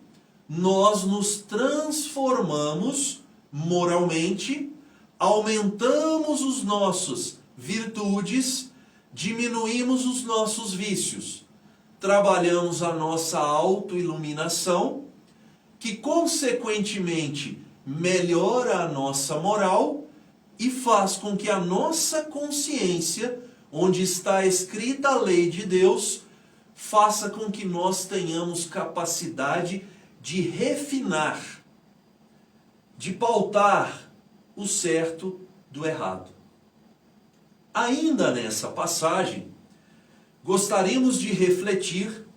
Speaker 2: nós nos transformamos moralmente, aumentamos os nossos virtudes, diminuímos os nossos vícios, trabalhamos a nossa autoiluminação, que consequentemente melhora a nossa moral e faz com que a nossa consciência, onde está escrita a lei de Deus, faça com que nós tenhamos capacidade de refinar, de pautar o certo do errado. Ainda nessa passagem, gostaríamos de refletir,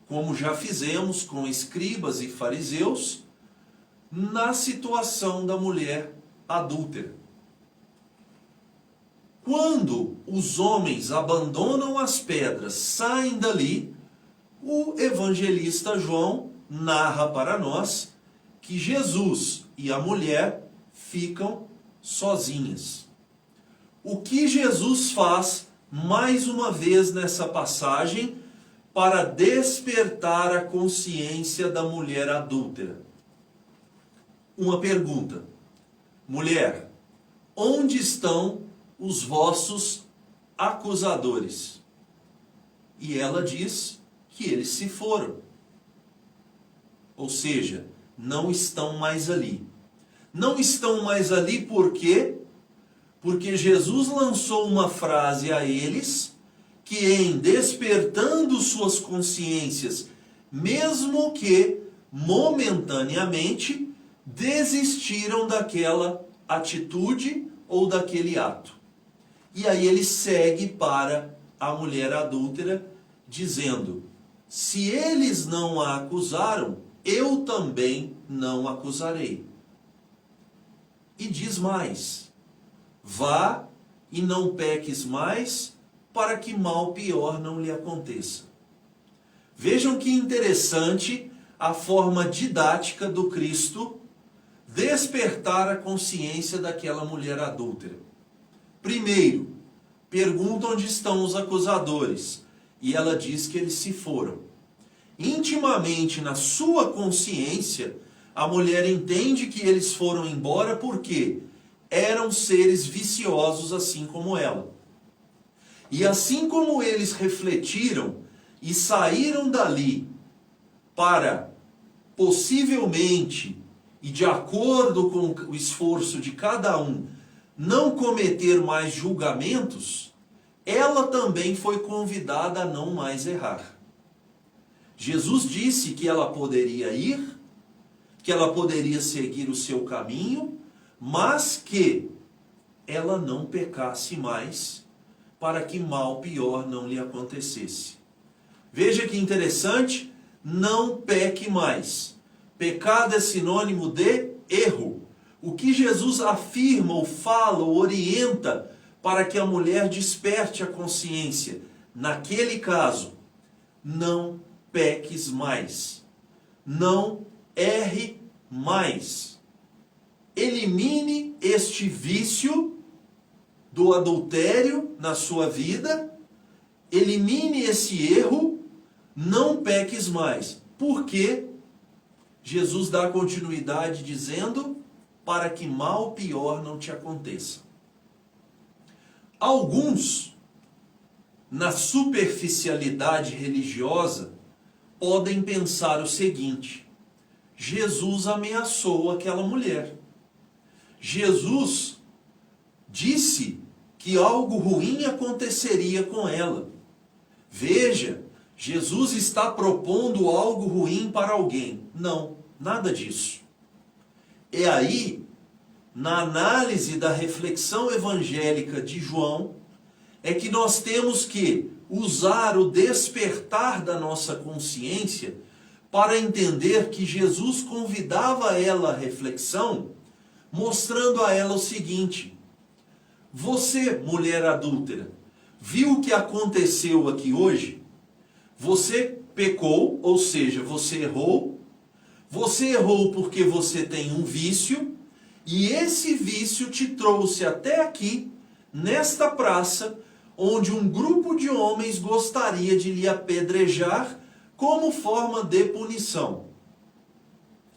Speaker 2: como já fizemos com escribas e fariseus, na situação da mulher adúltera. Quando os homens abandonam as pedras, saem dali, o evangelista João narra para nós que Jesus e a mulher ficam sozinhas. O que Jesus faz mais uma vez nessa passagem para despertar a consciência da mulher adúltera? Uma pergunta: mulher, onde estão os vossos acusadores? E ela diz que eles se foram. Ou seja, não estão mais ali. Não estão mais ali por quê? Porque Jesus lançou uma frase a eles que, em despertando suas consciências, mesmo que momentaneamente, desistiram daquela atitude ou daquele ato. E aí ele segue para a mulher adúltera, dizendo: se eles não a acusaram, eu também não acusarei. E diz mais: vá e não peques mais, para que mal pior não lhe aconteça. Vejam que interessante a forma didática do Cristo despertar a consciência daquela mulher adúltera. Primeiro, pergunta onde estão os acusadores, e ela diz que eles se foram. Intimamente na sua consciência, a mulher entende que eles foram embora porque eram seres viciosos assim como ela. E assim como eles refletiram e saíram dali para, possivelmente, e de acordo com o esforço de cada um, não cometer mais julgamentos, ela também foi convidada a não mais errar. Jesus disse que ela poderia ir, que ela poderia seguir o seu caminho, mas que ela não pecasse mais, para que mal pior não lhe acontecesse. Veja que interessante, não peque mais. Pecado é sinônimo de erro. O que Jesus afirma, ou fala, ou orienta para que a mulher desperte a consciência? Naquele caso, não peques mais. Não erre mais. Elimine este vício do adultério na sua vida. Elimine esse erro. Não peques mais. Por quê? Jesus dá continuidade dizendo: para que mal pior não te aconteça. Alguns, na superficialidade religiosa, podem pensar o seguinte: Jesus ameaçou aquela mulher. Jesus disse que algo ruim aconteceria com ela. Veja, Jesus está propondo algo ruim para alguém. Não, nada disso. É aí, na análise da reflexão evangélica de João, é que nós temos que usar o despertar da nossa consciência para entender que Jesus convidava ela à reflexão, mostrando a ela o seguinte: você, mulher adúltera, viu o que aconteceu aqui hoje? Você pecou, ou seja, você errou. Você errou porque você tem um vício, e esse vício te trouxe até aqui, nesta praça, onde um grupo de homens gostaria de lhe apedrejar como forma de punição.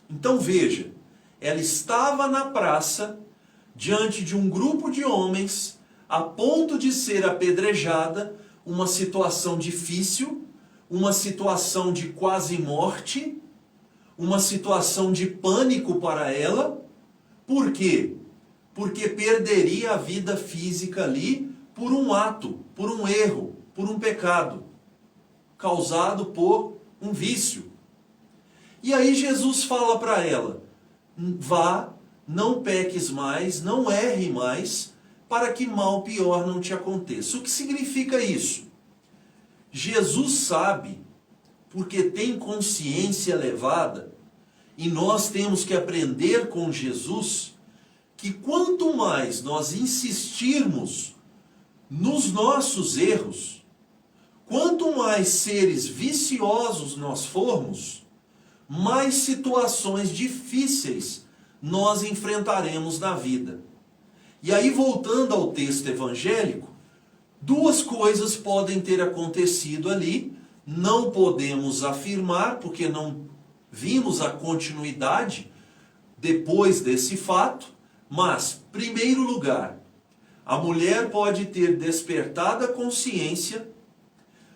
Speaker 2: Então veja, ela estava na praça, diante de um grupo de homens, a ponto de ser apedrejada, uma situação difícil, uma situação de quase morte, uma situação de pânico para ela. Por quê? Porque perderia a vida física ali por um ato, por um erro, por um pecado, causado por um vício. E aí Jesus fala para ela: vá, não peques mais, não erre mais, para que mal pior não te aconteça. O que significa isso? Jesus sabe, porque tem consciência elevada, e nós temos que aprender com Jesus, que quanto mais nós insistirmos nos nossos erros, quanto mais seres viciosos nós formos, mais situações difíceis nós enfrentaremos na vida. E aí, voltando ao texto evangélico, duas coisas podem ter acontecido ali. Não podemos afirmar, porque não vimos a continuidade depois desse fato, mas, em primeiro lugar, a mulher pode ter despertado a consciência,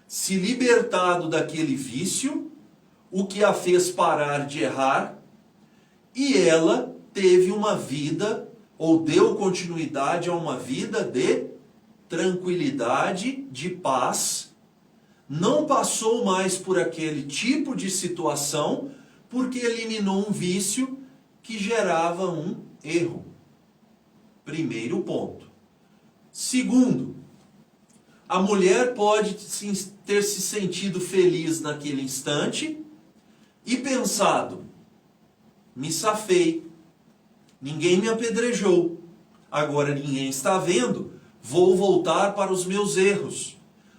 Speaker 2: se libertado daquele vício, o que a fez parar de errar, e ela teve uma vida, ou deu continuidade a uma vida de tranquilidade, de paz, não passou mais por aquele tipo de situação, porque eliminou um vício que gerava um erro. Primeiro ponto. Segundo, a mulher pode ter se sentido feliz naquele instante e pensado: me safei, ninguém me apedrejou, agora ninguém está vendo, vou voltar para os meus erros.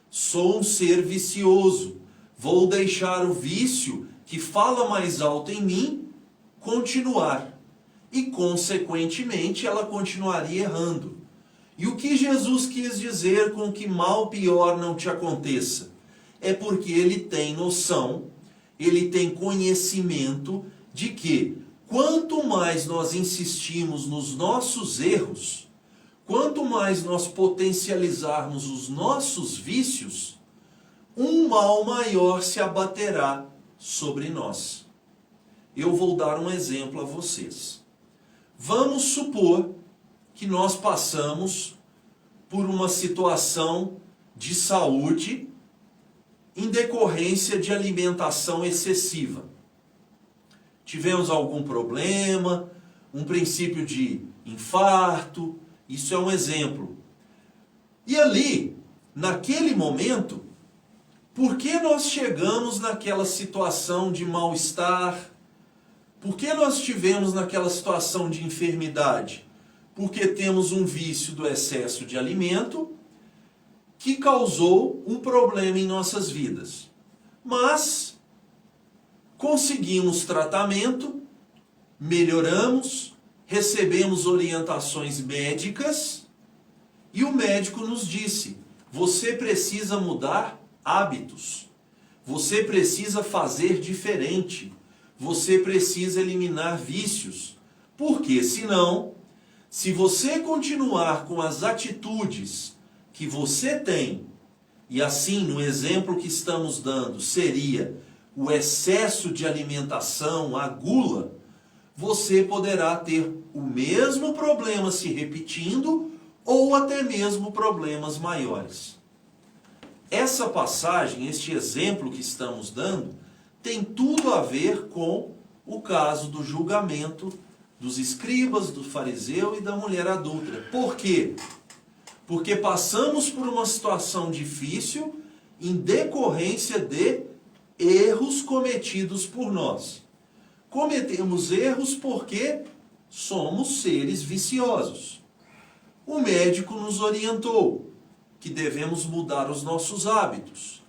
Speaker 2: Sou um ser vicioso, vou deixar o vício que fala mais alto em mim continuar. E, consequentemente, ela continuaria errando. E o que Jesus quis dizer com que mal pior não te aconteça? É porque ele tem noção, ele tem conhecimento de que quanto mais nós insistimos nos nossos erros, quanto mais nós potencializarmos os nossos vícios, um mal maior se abaterá sobre nós. Eu vou dar um exemplo a vocês. Vamos supor que nós passamos por uma situação de saúde em decorrência de alimentação excessiva. Tivemos algum problema, um princípio de infarto, isso é um exemplo. E ali, naquele momento, por que nós chegamos naquela situação de mal-estar? Por que nós estivemos naquela situação de enfermidade? Porque temos um vício do excesso de alimento que causou um problema em nossas vidas. Mas conseguimos tratamento, melhoramos, recebemos orientações médicas e o médico nos disse: você precisa mudar hábitos, você precisa fazer diferente. Você precisa eliminar vícios, porque senão, se você continuar com as atitudes que você tem, e assim no exemplo que estamos dando seria o excesso de alimentação, a gula, você poderá ter o mesmo problema se repetindo ou até mesmo problemas maiores. Essa passagem, este exemplo que estamos dando, tem tudo a ver com o caso do julgamento dos escribas, do fariseu e da mulher adúltera. Por quê? Porque passamos por uma situação difícil em decorrência de erros cometidos por nós. Cometemos erros porque somos seres viciosos. O médico nos orientou que devemos mudar os nossos hábitos.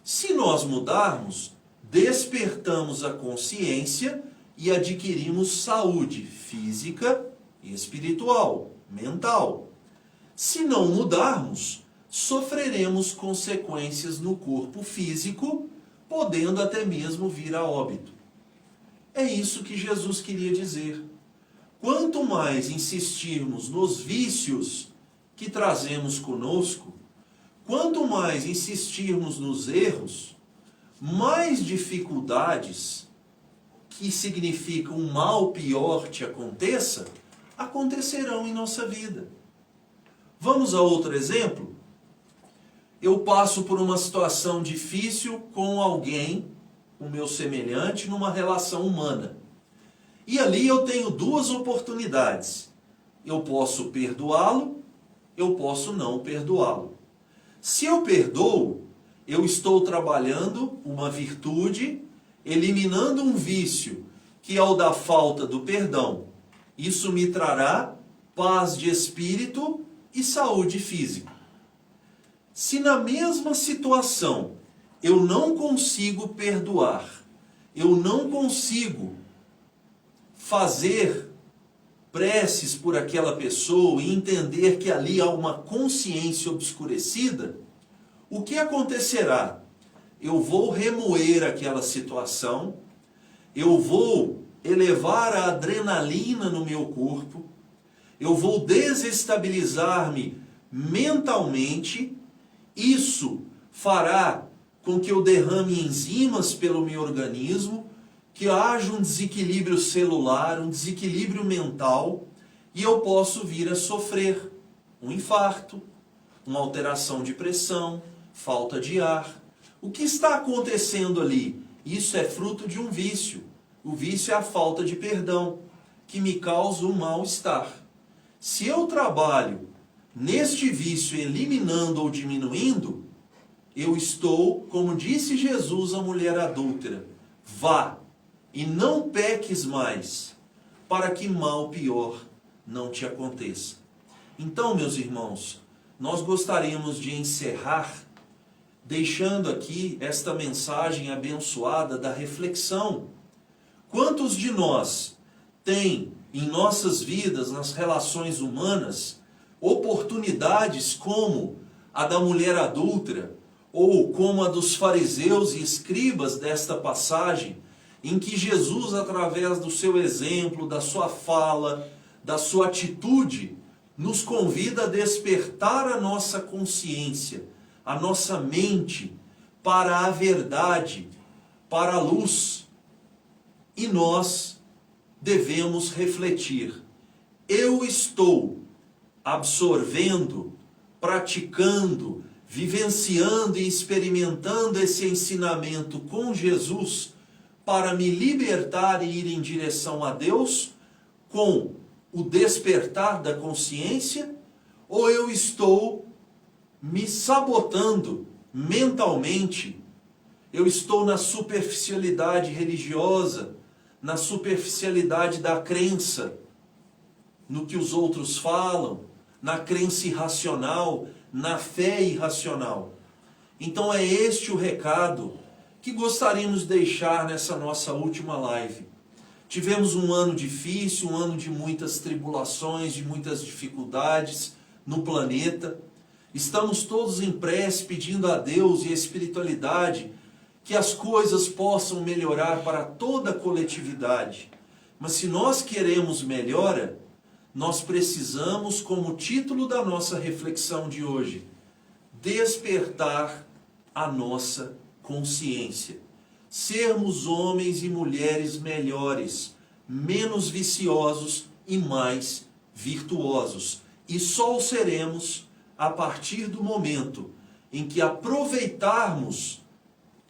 Speaker 2: Se nós mudarmos, despertamos a consciência e adquirimos saúde física e espiritual, mental. Se não mudarmos, sofreremos consequências no corpo físico, podendo até mesmo vir a óbito. É isso que Jesus queria dizer. Quanto mais insistirmos nos vícios que trazemos conosco, quanto mais insistirmos nos erros, mais dificuldades, que significa um mal pior te aconteça, acontecerão em nossa vida. Vamos a outro exemplo? Eu passo por uma situação difícil com alguém, o meu semelhante, numa relação humana. E ali eu tenho duas oportunidades. Eu posso perdoá-lo, eu posso não perdoá-lo. Se eu perdoo, eu estou trabalhando uma virtude, eliminando um vício, que é o da falta do perdão. Isso me trará paz de espírito e saúde física. Se na mesma situação eu não consigo perdoar, eu não consigo fazer preces por aquela pessoa e entender que ali há uma consciência obscurecida, o que acontecerá? Eu vou remoer aquela situação, eu vou elevar a adrenalina no meu corpo, eu vou desestabilizar-me mentalmente. Isso fará com que eu derrame enzimas pelo meu organismo, que haja um desequilíbrio celular, um desequilíbrio mental, e eu posso vir a sofrer um infarto, uma alteração de pressão, falta de ar. O que está acontecendo ali? Isso é fruto de um vício. O vício é a falta de perdão, que me causa um mal-estar. Se eu trabalho neste vício eliminando ou diminuindo, eu estou, como disse Jesus à mulher adúltera, vá e não peques mais, para que mal pior não te aconteça. Então, meus irmãos, nós gostaríamos de encerrar deixando aqui esta mensagem abençoada da reflexão. Quantos de nós têm em nossas vidas, nas relações humanas, oportunidades como a da mulher adúltera, ou como a dos fariseus e escribas desta passagem, em que Jesus, através do seu exemplo, da sua fala, da sua atitude, nos convida a despertar a nossa consciência, a nossa mente para a verdade, para a luz. E nós devemos refletir: eu estou absorvendo, praticando, vivenciando e experimentando esse ensinamento com Jesus para me libertar e ir em direção a Deus com o despertar da consciência? Ou eu estou me sabotando mentalmente? Eu estou na superficialidade religiosa, na superficialidade da crença, no que os outros falam, na crença irracional, na fé irracional. Então é este o recado que gostaríamos de deixar nessa nossa última live. Tivemos um ano difícil, um ano de muitas tribulações, de muitas dificuldades no planeta. Estamos todos em prece pedindo a Deus e a espiritualidade que as coisas possam melhorar para toda a coletividade. Mas se nós queremos melhora, nós precisamos, como título da nossa reflexão de hoje, despertar a nossa consciência. Sermos homens e mulheres melhores, menos viciosos e mais virtuosos. E só o seremos a partir do momento em que aproveitarmos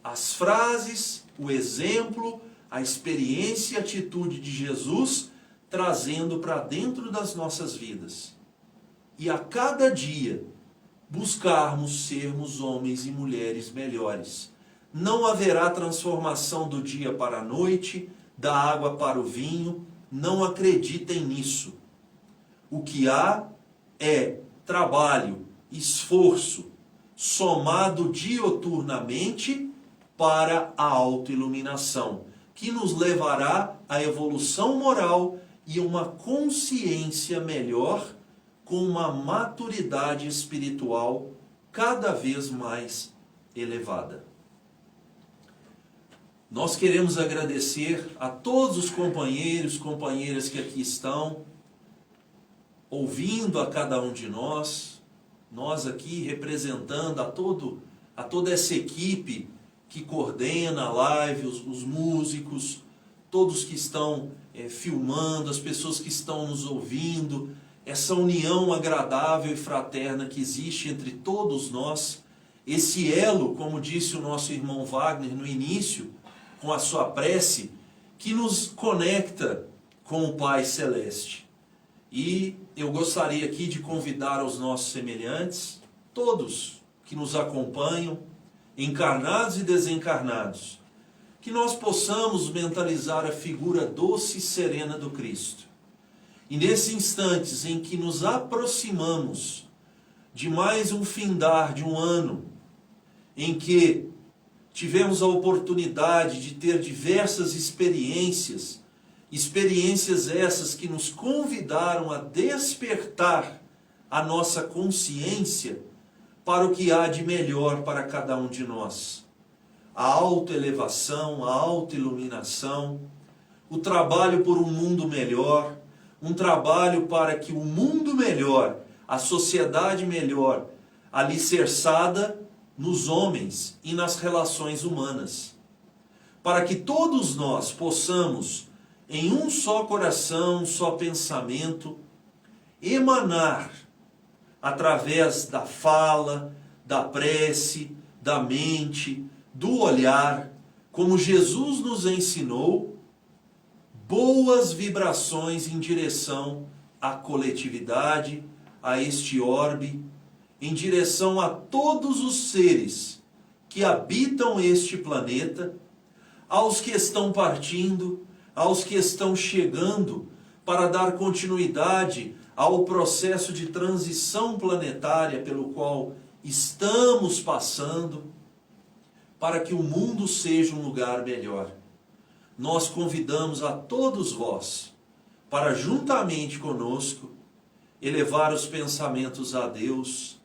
Speaker 2: as frases, o exemplo, a experiência e a atitude de Jesus, trazendo para dentro das nossas vidas. E a cada dia buscarmos sermos homens e mulheres melhores. Não haverá transformação do dia para a noite, da água para o vinho. Não acreditem nisso. O que há é trabalho, esforço, somado dioturnamente para a autoiluminação, que nos levará à evolução moral e uma consciência melhor, com uma maturidade espiritual cada vez mais elevada. Nós queremos agradecer a todos os companheiros, companheiras que aqui estão, ouvindo a cada um de nós aqui representando a toda essa equipe que coordena a live, os músicos, todos que estão filmando, as pessoas que estão nos ouvindo, essa união agradável e fraterna que existe entre todos nós, esse elo, como disse o nosso irmão Wagner no início, com a sua prece, que nos conecta com o Pai Celeste. E eu gostaria aqui de convidar os nossos semelhantes, todos que nos acompanham, encarnados e desencarnados, que nós possamos mentalizar a figura doce e serena do Cristo. E nesses instantes em que nos aproximamos de mais um findar de um ano, em que tivemos a oportunidade de ter diversas experiências essas que nos convidaram a despertar a nossa consciência para o que há de melhor para cada um de nós. A autoelevação, a autoiluminação, o trabalho por um mundo melhor, um trabalho para que o mundo melhor, a sociedade melhor, alicerçada nos homens e nas relações humanas. Para que todos nós possamos, em um só coração, um só pensamento, emanar, através da fala, da prece, da mente, do olhar, como Jesus nos ensinou, boas vibrações em direção à coletividade, a este orbe, em direção a todos os seres que habitam este planeta, aos que estão partindo, aos que estão chegando, para dar continuidade ao processo de transição planetária pelo qual estamos passando, para que o mundo seja um lugar melhor. Nós convidamos a todos vós para, juntamente conosco, elevar os pensamentos a Deus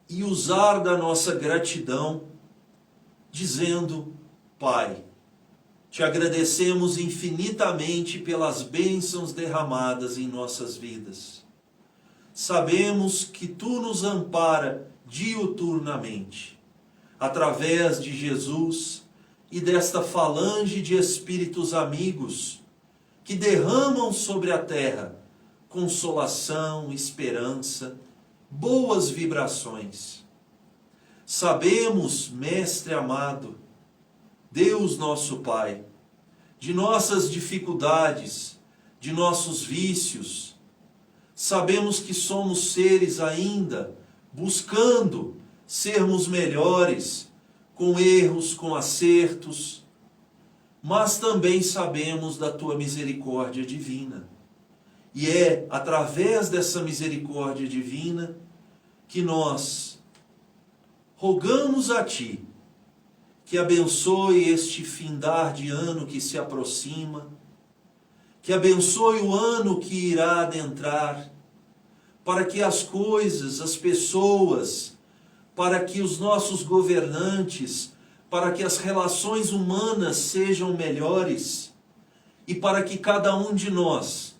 Speaker 2: e usar da nossa gratidão, dizendo: Pai, te agradecemos infinitamente pelas bênçãos derramadas em nossas vidas. Sabemos que tu nos ampara diuturnamente, através de Jesus e desta falange de espíritos amigos que derramam sobre a terra consolação, esperança, boas vibrações. Sabemos, Mestre amado, Deus nosso Pai, de nossas dificuldades, de nossos vícios. Sabemos que somos seres ainda buscando sermos melhores, com erros, com acertos, mas também sabemos da tua misericórdia divina. E é através dessa misericórdia divina que nós rogamos a ti que abençoe este findar de ano que se aproxima, que abençoe o ano que irá adentrar, para que as coisas, as pessoas, para que os nossos governantes, para que as relações humanas sejam melhores e para que cada um de nós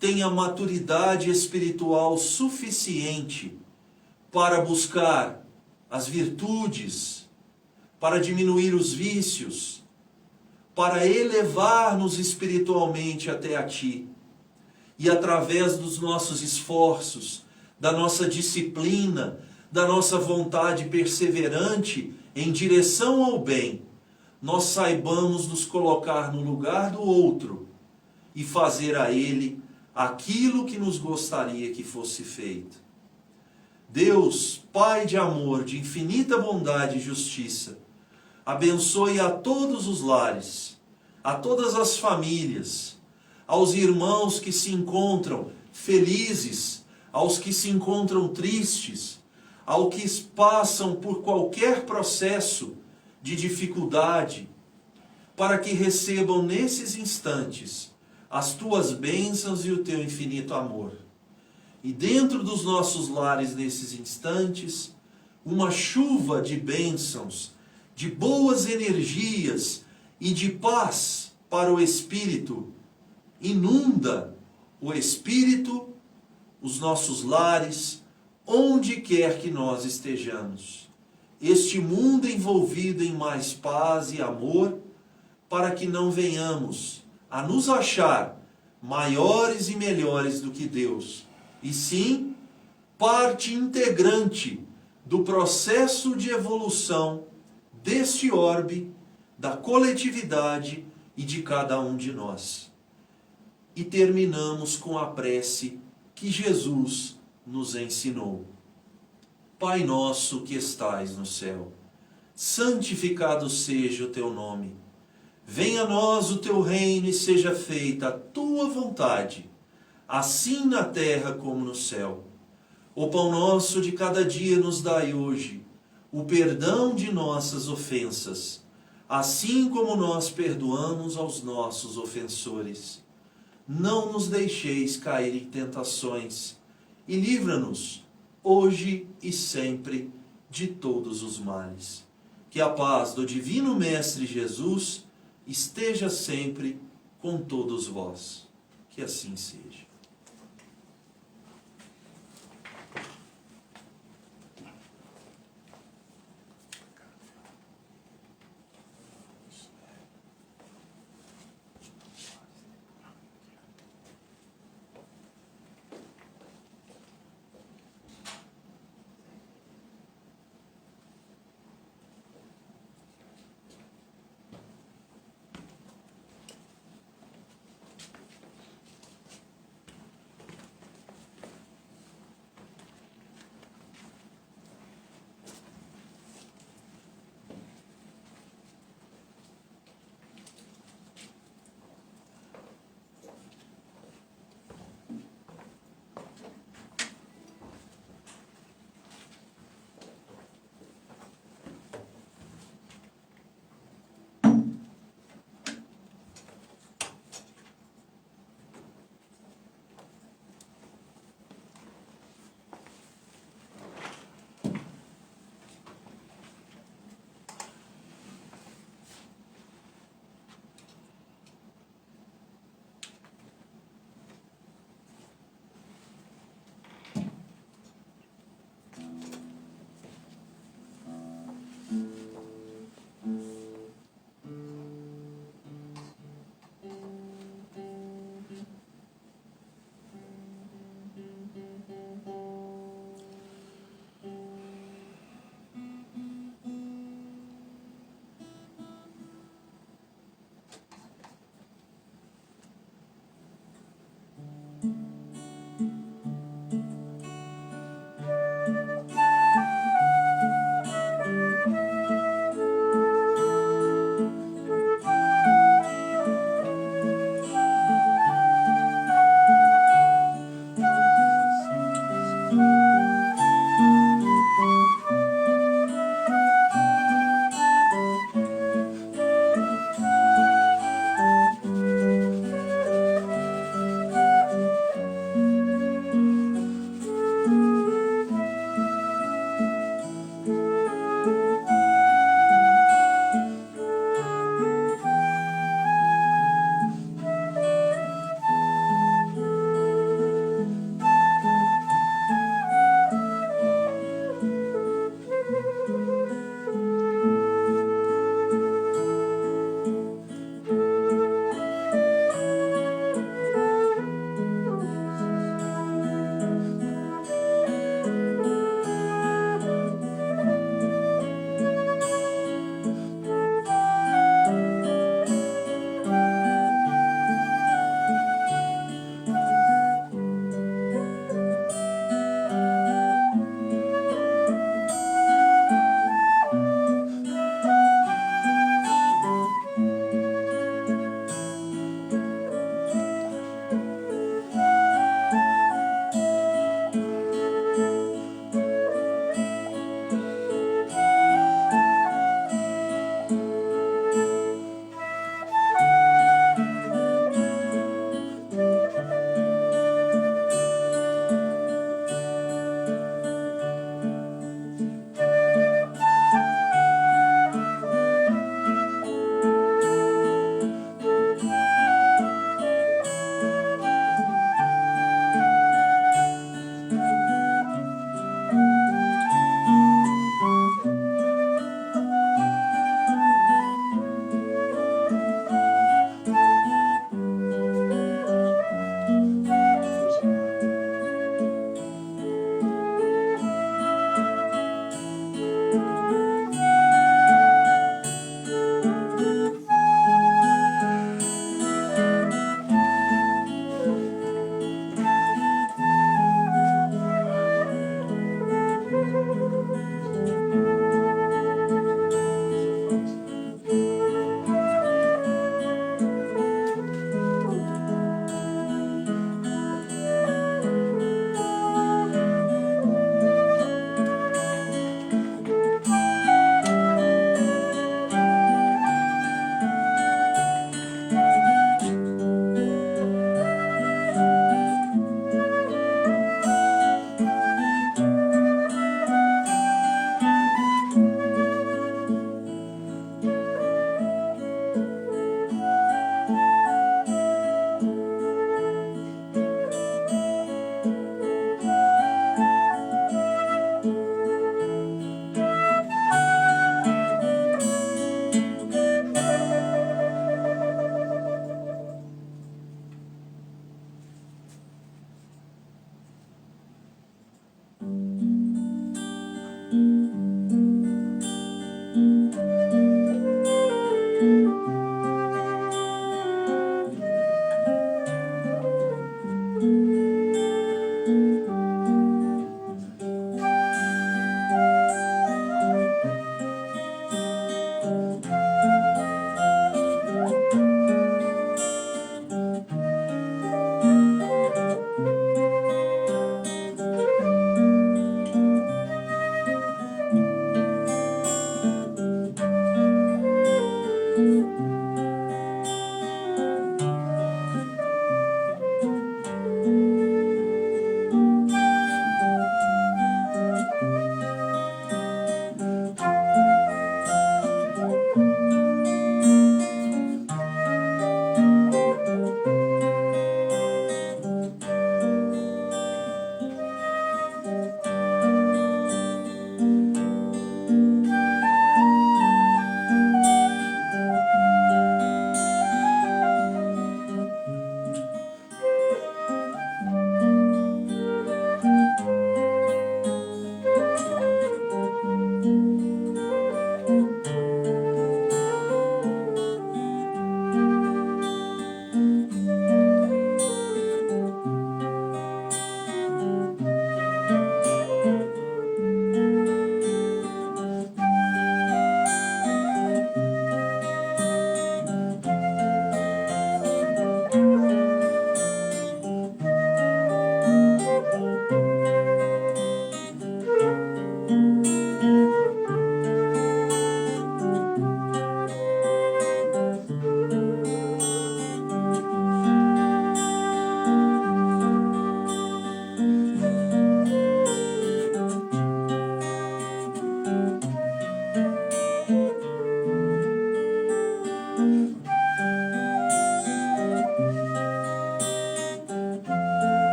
Speaker 2: tenha maturidade espiritual suficiente para buscar as virtudes, para diminuir os vícios, para elevar-nos espiritualmente até a Ti. E através dos nossos esforços, da nossa disciplina, da nossa vontade perseverante em direção ao bem, nós saibamos nos colocar no lugar do outro e fazer a ele aquilo que nos gostaria que fosse feito. Deus, Pai de amor, de infinita bondade e justiça, abençoe a todos os lares, a todas as famílias, aos irmãos que se encontram felizes, aos que se encontram tristes, aos que passam por qualquer processo de dificuldade, para que recebam nesses instantes as tuas bênçãos e o teu infinito amor. E dentro dos nossos lares, nesses instantes, uma chuva de bênçãos, de boas energias e de paz para o espírito. Inunda o espírito, os nossos lares, onde quer que nós estejamos. Este mundo envolvido em mais paz e amor, para que não venhamos a nos achar maiores e melhores do que Deus, e sim parte integrante do processo de evolução deste orbe, da coletividade e de cada um de nós. E terminamos com a prece que Jesus nos ensinou. Pai nosso que estais no céu, santificado seja o teu nome. Venha a nós o teu reino e seja feita a tua vontade, assim na terra como no céu. O pão nosso de cada dia nos dai hoje, o perdão de nossas ofensas, assim como nós perdoamos aos nossos ofensores. Não nos deixeis cair em tentações, e livra-nos, hoje e sempre, de todos os males. Que a paz do Divino Mestre Jesus esteja sempre com todos vós. Que assim seja.